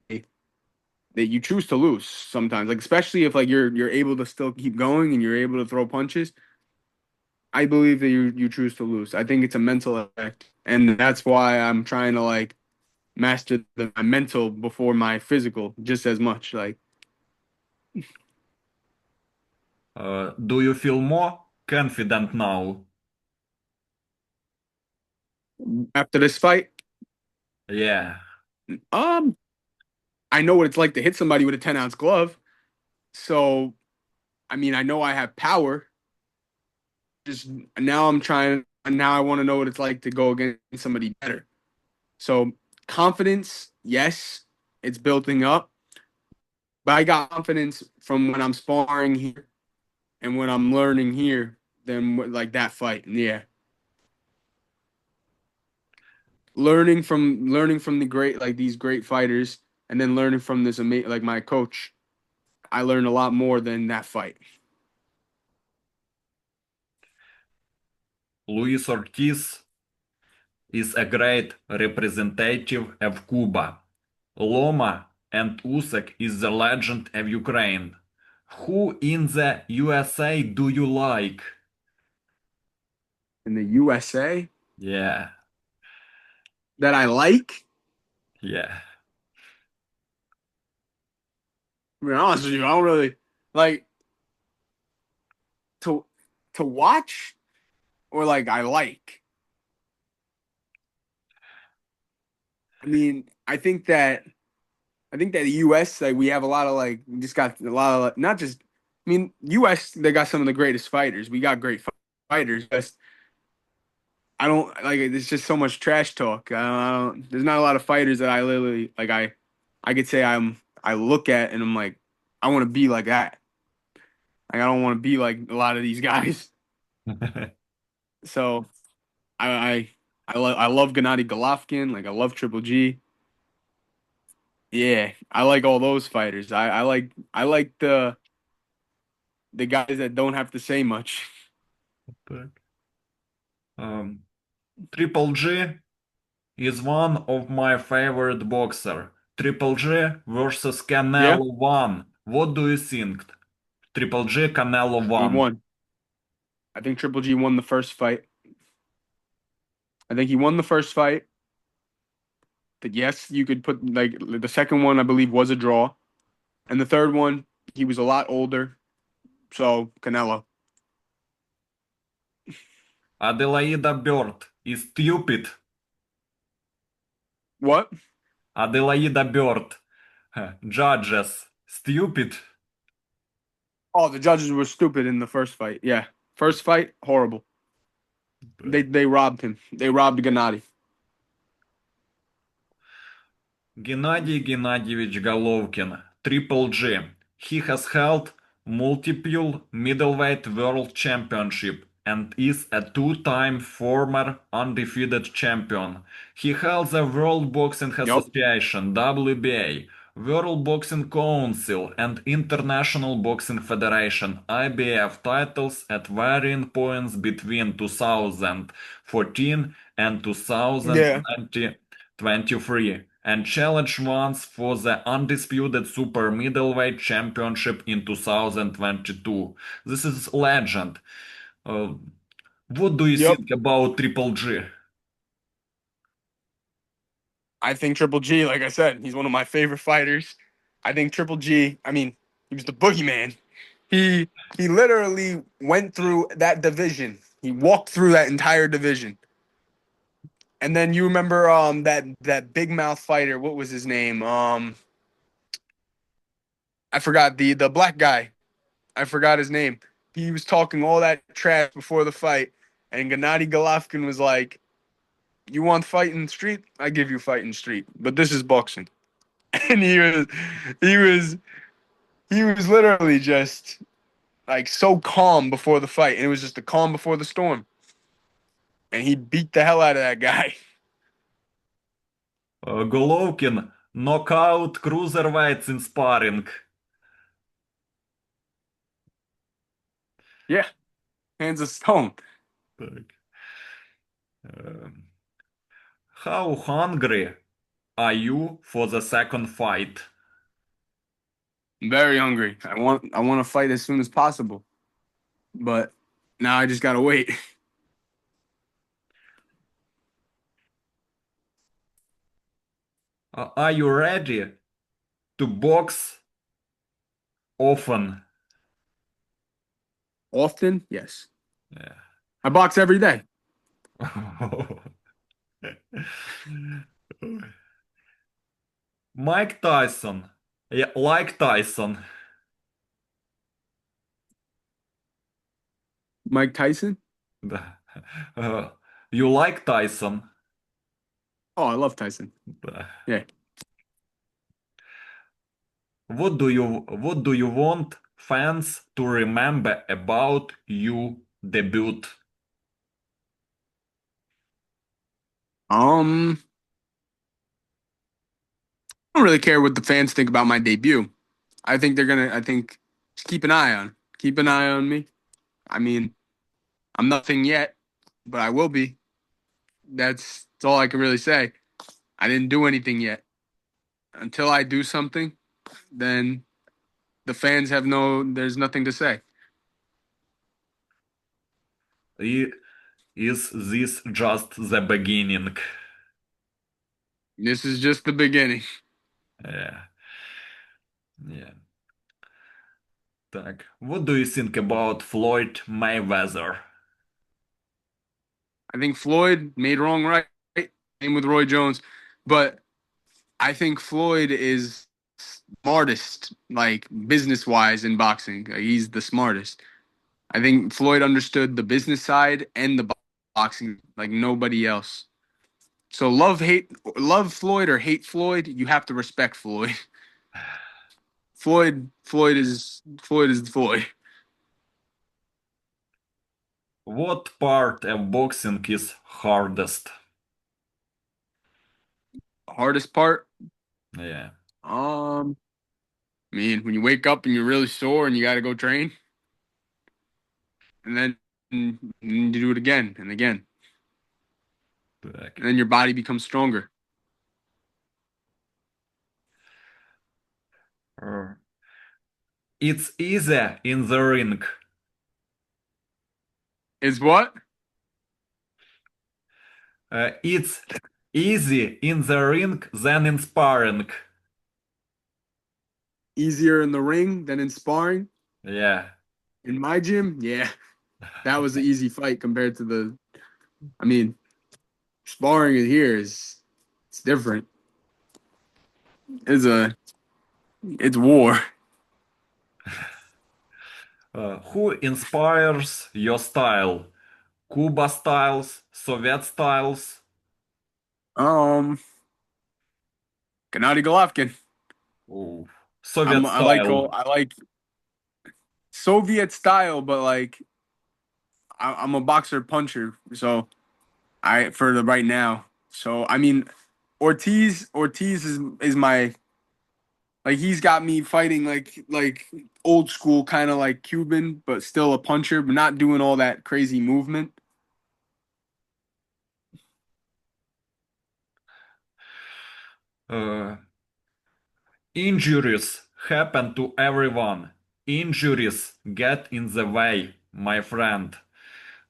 that you choose to lose sometimes. Like especially if like you're able to still keep going and you're able to throw punches. I believe that you choose to lose. I think it's a mental effect, and that's why I'm trying to like master my mental before my physical just as much. Like Do you feel more confident now? after this fight, Yeah. um, I know what it's like to hit somebody with a 10-ounce glove. So I mean, I know I have power. Just now I'm trying. Now I want to know what it's like to go against somebody better. So confidence, yes, it's building up. But I got confidence from when I'm sparring here and when I'm learning here than like that fight. Yeah, learning from the great like these great fighters, and then learning from this amazing like my coach. I learned a lot more than that fight. Luis Ortiz is a great representative of Cuba. Loma and Usyk is the legend of Ukraine. Who in the USA do you like? In the USA Yeah, that I like. yeah. To be honest with you, I don't really like to watch or like I like. I mean, I think that the U.S. like we have a lot of like we just got a lot of like, not just. I mean, U.S. they got some of the greatest fighters. We got great fighters. Just I don't like it. There's just so much trash talk. I don't. There's not a lot of fighters that I literally like. I could say I look at and I'm like I want to be like that. Like I don't want to be like a lot of these guys. So I I love Gennady Golovkin. Like I love Triple G. Yeah, I like all those fighters. I like the guys that don't have to say much. Так. Um, Triple G is one of my favorite boxer. Triple G versus Yeah, Canelo 1. What do you think? Triple G, Canelo he 1. won. I think Triple G won the first fight. I think he won the first fight. But yes, you could put like the second one I believe was a draw, and the third one he was a lot older. So Canelo. Adelaida Bird is stupid. What? Adelaida Bird. Judges. Stupid. Oh, the judges were stupid in the first fight. Yeah, first fight horrible. They robbed him. They robbed Gennady. Gennady Gennadyevich Golovkin, Triple G. He has held multiple middleweight world championship and is a two-time former undefeated champion. He held the World Boxing Yup. Association (WBA), World Boxing Council, and International Boxing Federation (IBF) titles at varying points between 2014 and Yeah. 2023, and challenged once for the undisputed super middleweight championship in 2022. This is legend. Uh, what do you Yep. think about Triple G? I think Triple G, like I said, he's one of my favorite fighters. I think Triple G, I mean, he was the boogeyman. He he literally went through that division. He walked through that entire division. And then you remember that big mouth fighter, what was his name? I forgot the black guy. I forgot his name. He was talking all that trash before the fight, and Gennady Golovkin was like, "You want fighting street? I give you fighting street, but this is boxing." And he was, he was literally just like so calm before the fight, and it was just the calm before the storm. And he beat the hell out of that guy. Golovkin knockout cruiserweights in sparring. Yeah, hands of stone. Так. How hungry are you for the second fight? I'm very hungry. I want to fight as soon as possible, but now I just gotta wait. Are you ready to box often? Often, yes. Yeah. I box every day. Mike Tyson. Yeah, like Tyson. Mike Tyson. Да. You like Tyson? Oh, I love Tyson. Да. Yeah. What do you want fans to remember about you debut? I don't really care what the fans think about my debut. I think they're gonna. I think just keep an eye on me. I mean, I'm nothing yet, but I will be. That's all I can really say. I didn't do anything yet. Until I do something, then the fans have no. There's nothing to say. Is this just the beginning? This is just the beginning. Yeah. Yeah. Так. What do you think about Floyd Mayweather? I think Floyd made wrong right. Same with Roy Jones, but I think Floyd is smartest, like business wise in boxing. He's the smartest. I think Floyd understood the business side and the boxing like nobody else. So love Floyd or hate Floyd, you have to respect Floyd. Floyd is Floyd. What part of boxing is hardest? Hardest part, Yeah. I mean, when you wake up and you're really sore and you got to go train, and then you do it again and again, Так. and then your body becomes stronger. Uh, It's easier in the ring. Is what? It's easy in the ring than in sparring. Easier in the ring than in sparring. Yeah. In my gym, yeah, that was an easy fight compared to I mean, sparring in here is it's different. It's a it's war. Who inspires your style? Cuba styles, Soviet styles? Um, Gennady Golovkin. Oh, Soviet I style. like Soviet style, but like I'm a boxer puncher, so I for the right now. So I mean, Ortiz is my like he's got me fighting like old school kind of like Cuban, but still a puncher, but not doing all that crazy movement. Uh, Injuries happen to everyone. Injuries get in the way, my friend.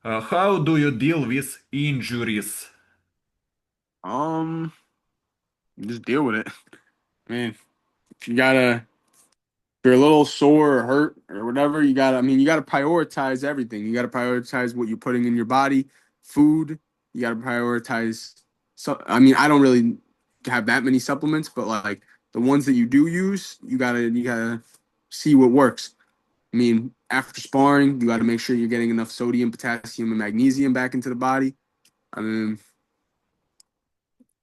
How do you deal with injuries? Um, just deal with it. I mean, if you gotta if you're a little sore or hurt or whatever, you gotta prioritize everything. You gotta prioritize what you're putting in your body, food. You gotta prioritize. So, I mean, I don't really have that many supplements, but like the ones that you do use, you gotta see what works. I mean, after sparring, you gotta make sure you're getting enough sodium, potassium, and magnesium back into the body. I mean,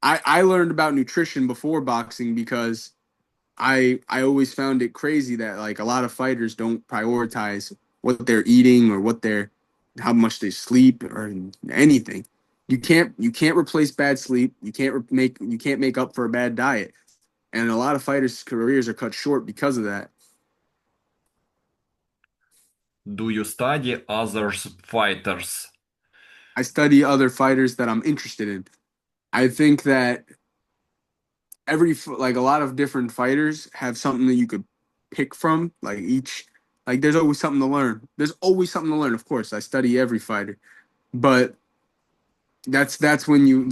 I learned about nutrition before boxing because I always found it crazy that like a lot of fighters don't prioritize what they're eating or how much they sleep or anything. You can't replace bad sleep. You can't make up for a bad diet. And a lot of fighters' careers are cut short because of that. Do you study others fighters? I study other fighters that I'm interested in. I think that like a lot of different fighters have something that you could pick from. Like there's always something to learn. There's always something to learn. Of course, I study every fighter, but that's when you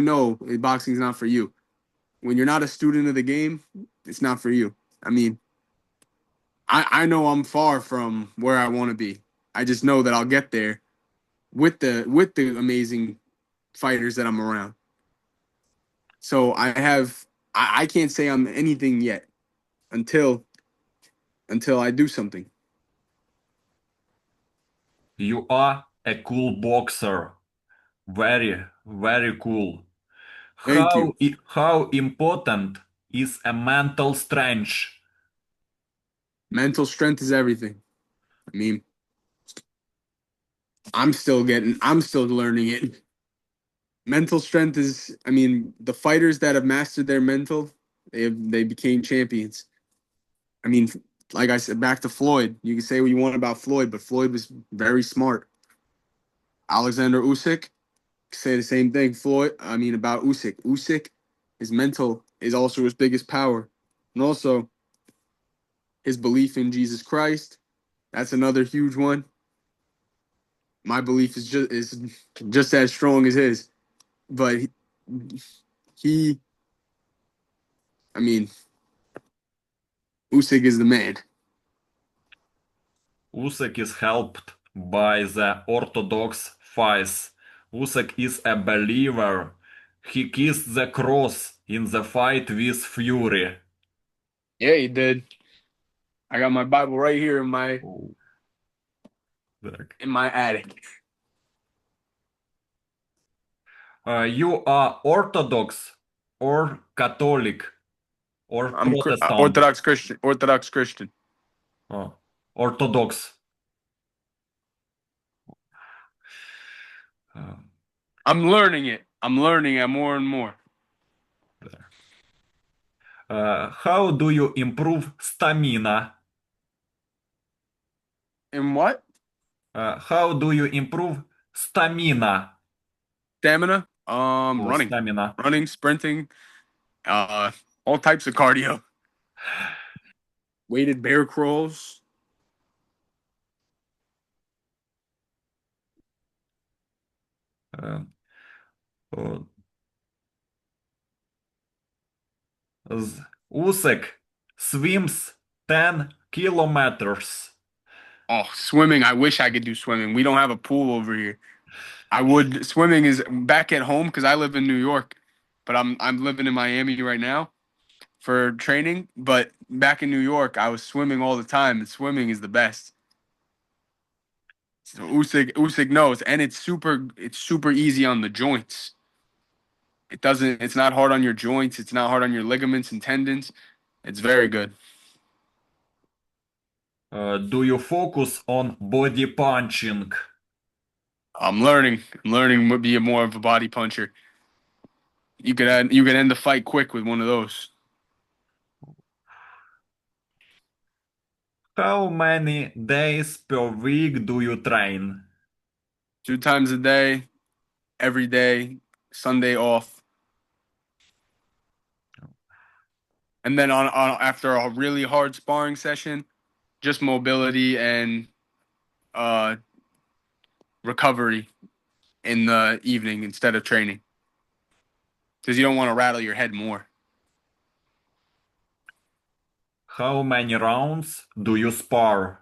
know boxing's not for you. When you're not a student of the game, it's not for you. I mean, I know I'm far from where I want to be. I just know that I'll get there with the amazing fighters that I'm around. So I can't say I'm anything yet until I do something. You are a cool boxer. Very, very cool. Thank you. How important is a mental strength? Mental strength is everything. I mean, I'm still learning it. Mental strength is, I mean, the fighters that have mastered their mental, they became champions. I mean, like I said, back to Floyd. You can say what you want about Floyd, but Floyd was very smart. Alexander Usyk, say the same thing. I mean, about Usyk. Usyk, his mental is also his biggest power, and also his belief in Jesus Christ. That's another huge one. My belief is just as strong as his, but he I mean, Usyk is the man. Usyk is helped by the orthodox faith. Usyk is a believer. He kissed the cross in the fight with Fury. Yeah, he did. I got my Bible right here Oh, так. in my attic. You are Orthodox or Catholic or Protestant? Orthodox Christian. Orthodox Christian. Oh, Orthodox. Uh, I'm learning it. I'm learning it more and more. how do you improve stamina? And what? How do you improve stamina? Stamina. Oh, Running, stamina. sprinting, uh, all types of cardio. Weighted bear crawls. Uh, uh, Usyk swims 10 kilometers. Oh, swimming. I wish I could do swimming. We don't have a pool over here. I would swimming is back at home because I live in New York, but I'm living in Miami right now for training. But back in New York, I was swimming all the time, and swimming is the best. So Usyk knows, and it's super easy on the joints. It's not hard on your joints. It's not hard on your ligaments and tendons. It's very good. Do you focus on body punching? I'm learning to be more of a body puncher. You could end the fight quick with one of those. How many days per week do you train? 2 times a day, every day, Sunday off. And then on after a really hard sparring session, just mobility and uh recovery in the evening instead of training. Because you don't want to rattle your head more. How many rounds do you spar?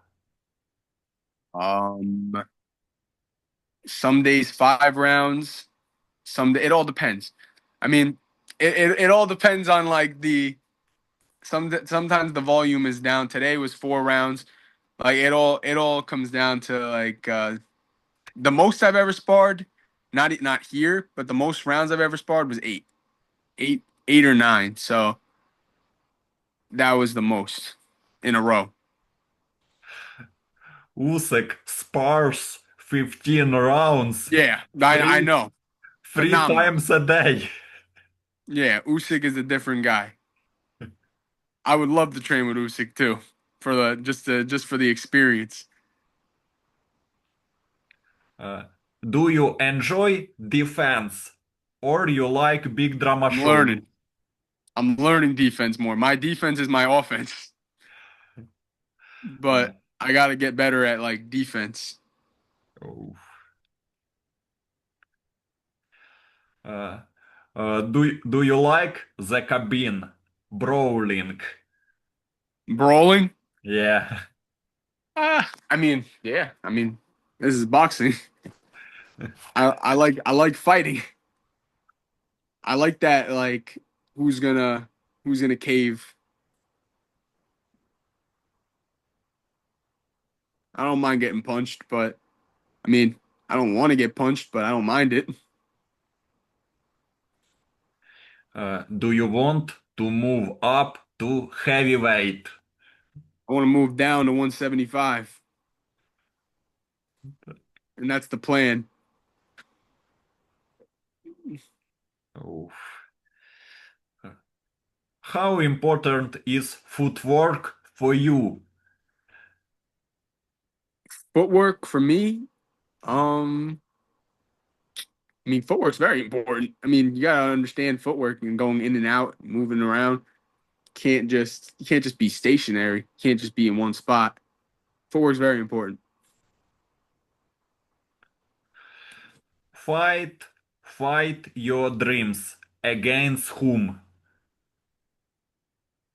Um some days 5 rounds, it all depends. I mean, it all depends on like sometimes the volume is down. Today was 4 rounds. Like it all comes down to like the most I've ever sparred, not here, but the most rounds I've ever sparred was eight or nine. So that was the most in a row. Usyk spars 15 rounds Yeah, I three, know. three Phenomenal. times a day. Yeah, Usyk is a different guy. I would love to train with Usyk too, for the just for the experience. Uh, do you enjoy defense or you like big drama I'm show? learning. I'm learning defense more. My defense is my offense, Uh, but I got to get better at like defense. oh. Uh, do you like the cabin brawling? Brawling? Yeah. I mean, yeah. I mean, this is boxing. I like fighting. I like that. Like, who's gonna who's gonna cave? I don't mind getting punched, but I mean, I don't want to get punched, but I don't mind it. Do you want to move up to heavyweight? I want to move down to 175, and that's the plan. Oh. How important is footwork for you? Footwork for me, um, I mean, footwork's very important. I mean, you gotta understand footwork and going in and out, moving around. You can't just be stationary. You can't just be in one spot. Footwork's very important. Fight your dreams. Against whom?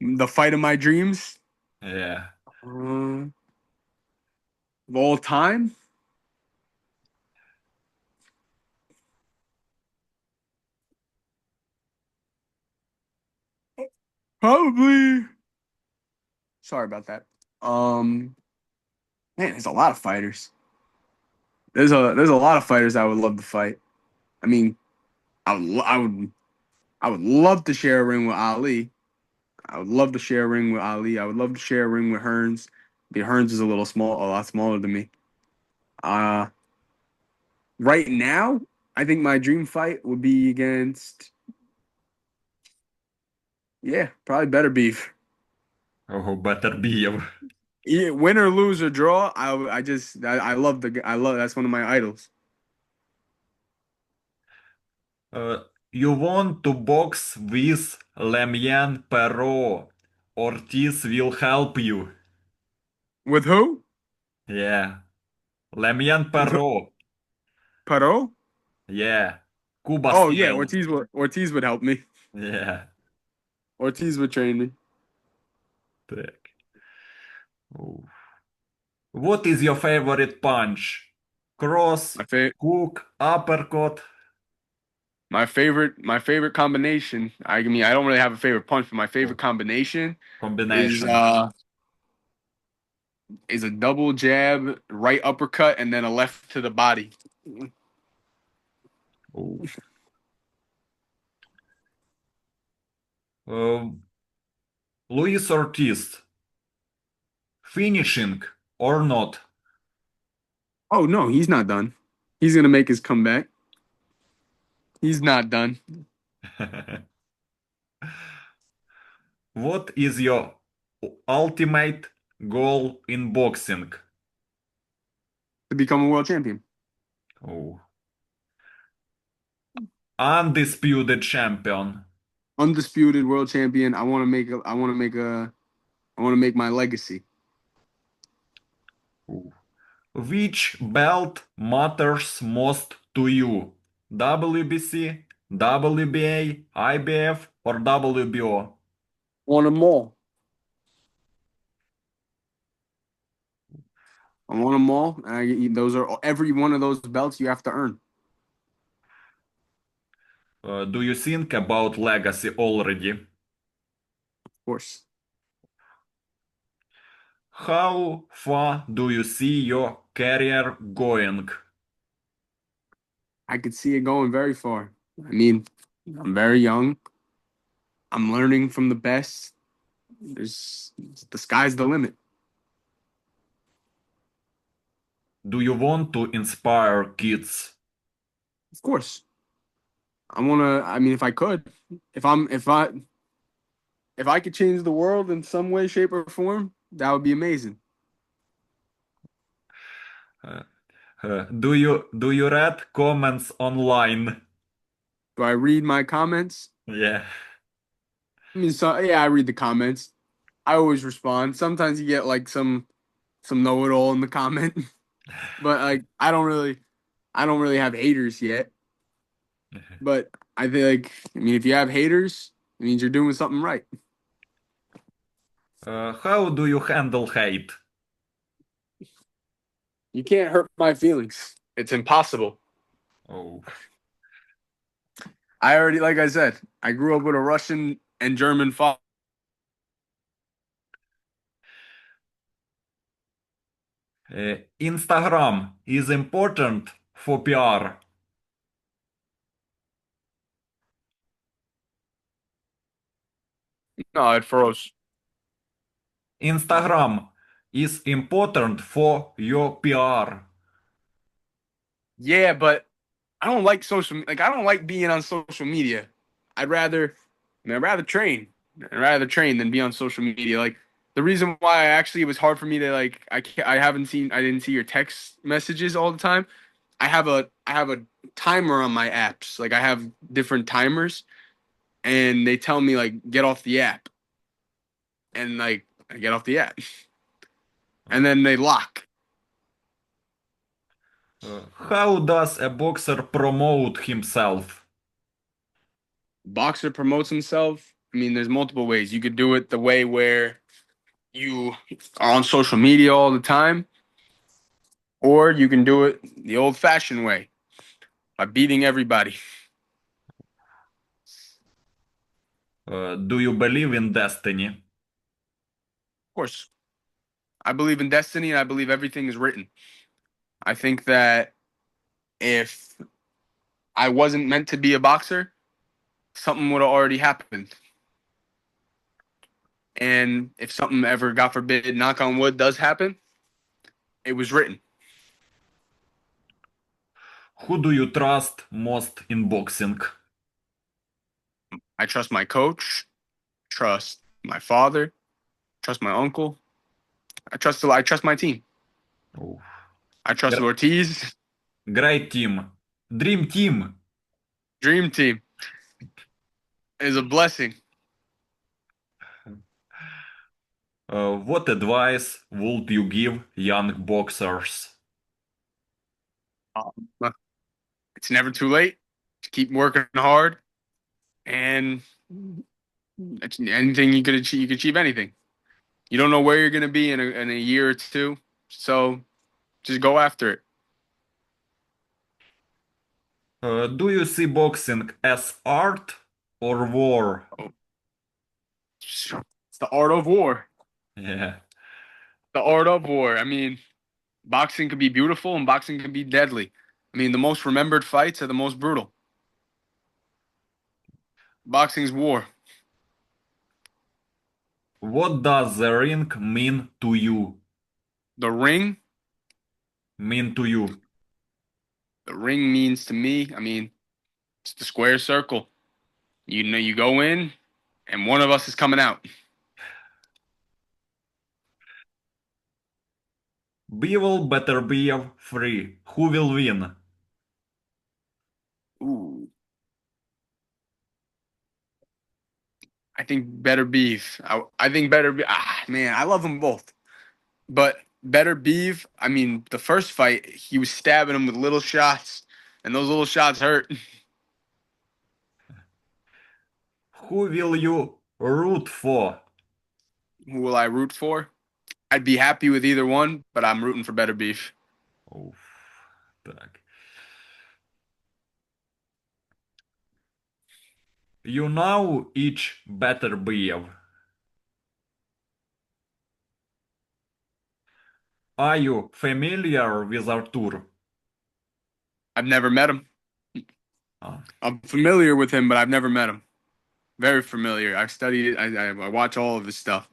The fight of my dreams, Yeah. of all time. Probably. Sorry about that. Man, there's a lot of fighters. There's a lot of fighters I would love to fight. I mean, I would love to share a ring with Ali. I would love to share a ring with Ali. I would love to share a ring with Hearns. But Hearns is a lot smaller than me. Uh, right now, I think my dream fight would be against, yeah, probably Better Beef. Oh, better be. Yeah, win or lose or draw, I love that's one of my idols. Uh, you want to box with Lemyan Perot. Ortiz will help you. With who? Yeah. Lemyan With who? Perot. Perot? Yeah. Cuba Oh yeah, style. Ortiz would help me. Yeah. Ortiz would train me. Так. Oh. What is your favorite punch? Cross, My favorite. hook, uppercut. My favorite combination. I mean, I don't really have a favorite punch, but my favorite Oh, combination is combination. uh is a double jab, right uppercut, and then a left to the body. Oh. Uh, Luis Ortiz, finishing or not? Oh no, he's not done. He's gonna make his comeback. He's not done. What is your ultimate goal in boxing? To become a world champion. Oh. Undisputed champion. Undisputed world champion. I want to make my legacy. Oh. Which belt matters most to you? WBC, WBA, IBF, or WBO? Want them all. I want them all. Those are every one of those belts you have to earn. Do you think about legacy already? Of course. How far do you see your career going? I could see it going very far. I mean, I'm very young. I'm learning from the best. There's the sky's the limit. Do you want to inspire kids? Of course. I mean if I could, if I could change the world in some way, shape, or form, that would be amazing. Uh, do you read comments online? Do I read my comments? Yeah. I mean, so yeah, I read the comments. I always respond. Sometimes you get like some know-it-all in the comment, but like I don't really have haters yet. But I think I mean, if you have haters, it means you're doing something right. How do you handle hate? You can't hurt my feelings. It's impossible. Oh. I already, like I said, I grew up with a Russian and German father. Instagram is important for PR. No, it froze. Instagram is important for your PR. Yeah, but I don't like I don't like being on social media. I'd rather I'd rather train. I'd rather train than be on social media. Like the reason why it was hard for me to I didn't see your text messages all the time. I have a timer on my apps. Like I have different timers and they tell me like get off the app. And like I get off the app. And then they lock. How does a boxer promote himself? Boxer promotes himself. I mean, there's multiple ways. You could do it the way where you are on social media all the time, or you can do it the old fashioned way by beating everybody. Of Do you believe in destiny? course, I believe in destiny and I believe everything is written. I think that if I wasn't meant to be a boxer, something would have already happened. And if something ever, God forbid, knock on wood, does happen, it was written. Who do you trust most in boxing? I trust my coach, trust my father, trust my uncle. I trust my team. Oh. I trust Gr- Ortiz. Great team. Dream team. Dream team is a blessing. What advice would you give young boxers? Um, it's never too late. Just keep working hard, and anything you could achieve anything. You don't know where you're gonna be in a year or two, so just go after it. Do you see boxing as art or war? Oh, it's the art of war. Yeah. The art of war. I mean, boxing can be beautiful and boxing can be deadly. I mean, the most remembered fights are the most brutal. Boxing's war. What does the ring mean to you? The ring. Mean to you? The ring means to me. I mean, it's the square circle. You know, you go in, and one of us is coming Bevel better be free. Who will win? Ooh, I think better beef. I think better. Man, I love them both, but better beef. I mean, the first fight, he was stabbing him with little shots, and those little shots hurt. Who will you root for? Who will I root for? I'd be happy with either one, but I'm rooting for better beef. Уф, так. You know each better beef. Are you familiar with Artur? I've never met him. Ah, I'm familiar with him, but I've never met him. Very familiar. I've studied it. I watch all of his stuff.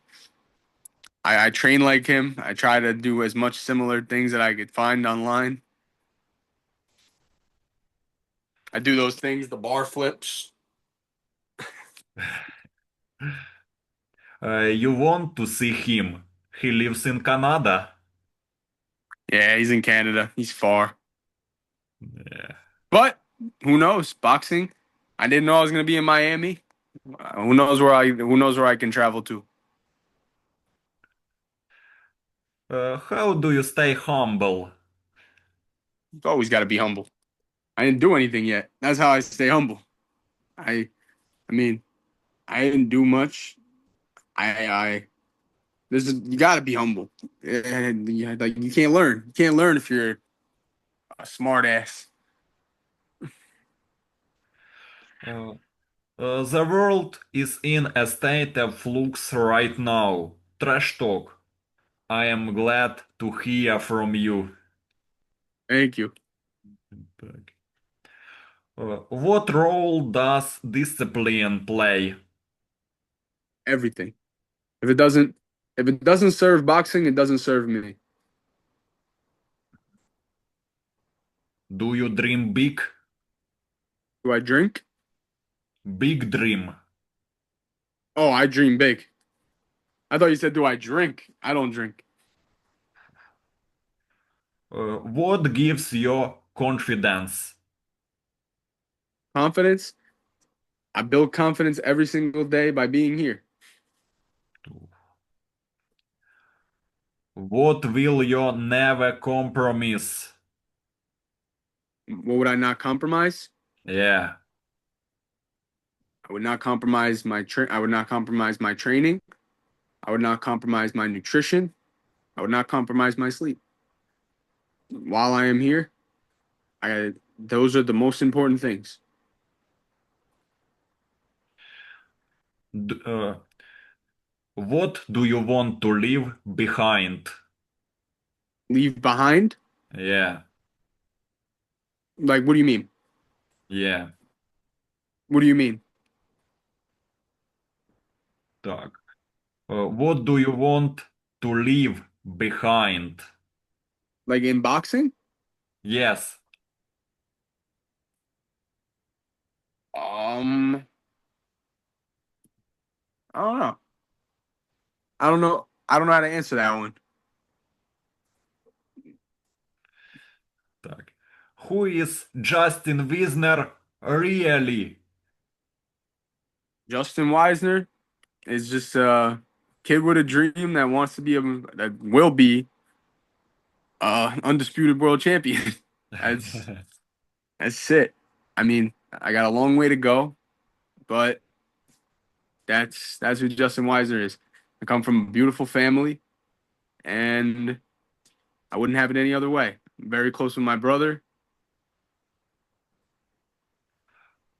I train like him. I try to do as much similar things that I could find online. I do those things, the bar flips. You want to see him. He lives in Canada. Yeah, he's in Canada. He's far. Yeah. But who knows? Boxing. I didn't know I was gonna be in Miami. Who knows where I can travel to. How do you stay humble? You've always got to be humble. I didn't do anything yet. That's how I stay humble. I mean, I didn't do much. I you got to be humble. Like you can't learn. You can't learn if you're a smart ass. Uh, the world is in a state of flux right now. Trash talk. I am glad to hear from you. Thank you. Так. What role does discipline play? Everything. If it doesn't, if it doesn't serve boxing, it doesn't serve me. Do you dream big? Do I drink? Big dream. Oh, I dream big. I thought you said, do I drink? I don't drink. What gives you confidence? Confidence. I build confidence every single day by being here. What will you never compromise? What would I not compromise? Yeah. I would not compromise I would not compromise my training. I would not compromise my nutrition. I would not compromise my sleep. While I am here, I those are the most important things. D- uh, what do you want to leave behind? Leave behind? Yeah. Like what do you mean? Yeah. What do you mean? Так. What do you want to leave behind? Like in boxing? Yes. Um, I don't know. I don't know. I don't know how to answer that one. Так. Who is Justin Wiesner really? Justin Wiesner is just a kid with a dream that wants to be that will be undisputed world champion. That's that's it. I mean, I got a long way to go, but that's who Justin Wiesner is. I come from a beautiful family, and I wouldn't have it any other way. I'm very close with my brother.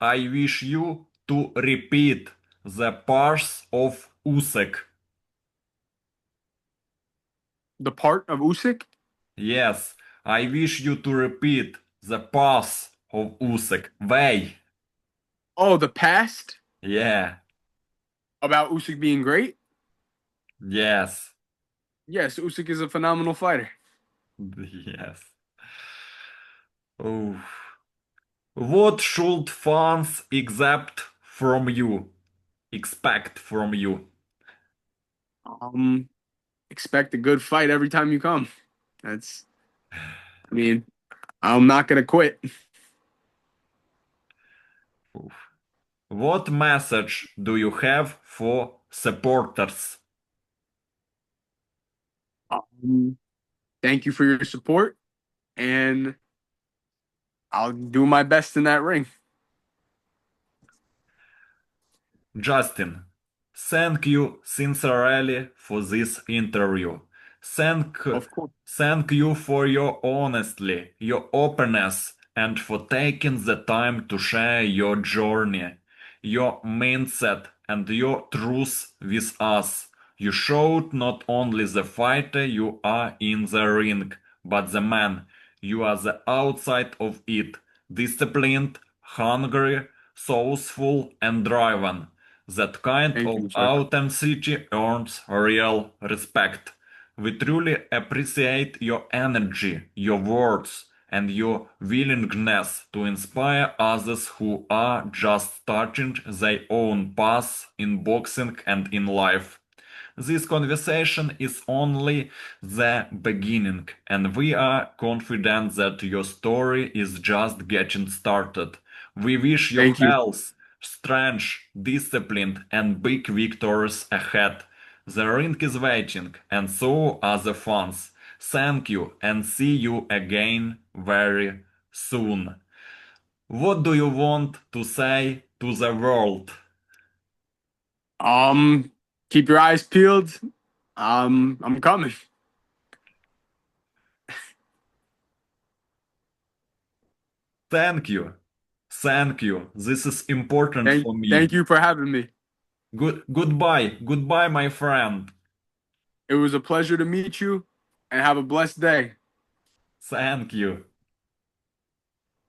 I wish you to repeat the parts of Usyk. The part of Usyk? Yes, I wish you to repeat the pass of Usyk. Way. Oh, the past Yeah. about Usyk being great? Yes. Yes, Usyk is a phenomenal fighter. Yes. Oh. What should fans expect from you? Um, expect a good fight every time you come. That's, I mean, I'm not gonna quit. What message do you have for supporters? Um, Thank you for your support, and I'll do my best in that ring. Justin, thank you sincerely for this interview. Thank, Of course. thank you for your honesty, your openness, and for taking the time to share your journey, your mindset, and your truth with us. You showed not only the fighter you are in the ring, but the man you are the outside of it, disciplined, hungry, soulful, and driven. That kind Thank of you, sir. authenticity earns real respect. We truly appreciate your energy, your words, and your willingness to inspire others who are just starting their own path in boxing and in life. This conversation is only the beginning, and we are confident that your story is just getting started. We wish you Thank you. health, strength, discipline, and big victories ahead. The ring is waiting, and so are the fans. Thank you, and see you again very soon. What do you want to say to the world? Um, Keep your eyes peeled. I'm coming. Thank you. Thank you. This is important for Thank me. you for having me. Goodbye. Goodbye, my friend. It was a pleasure to meet you, and have a blessed day. Thank you.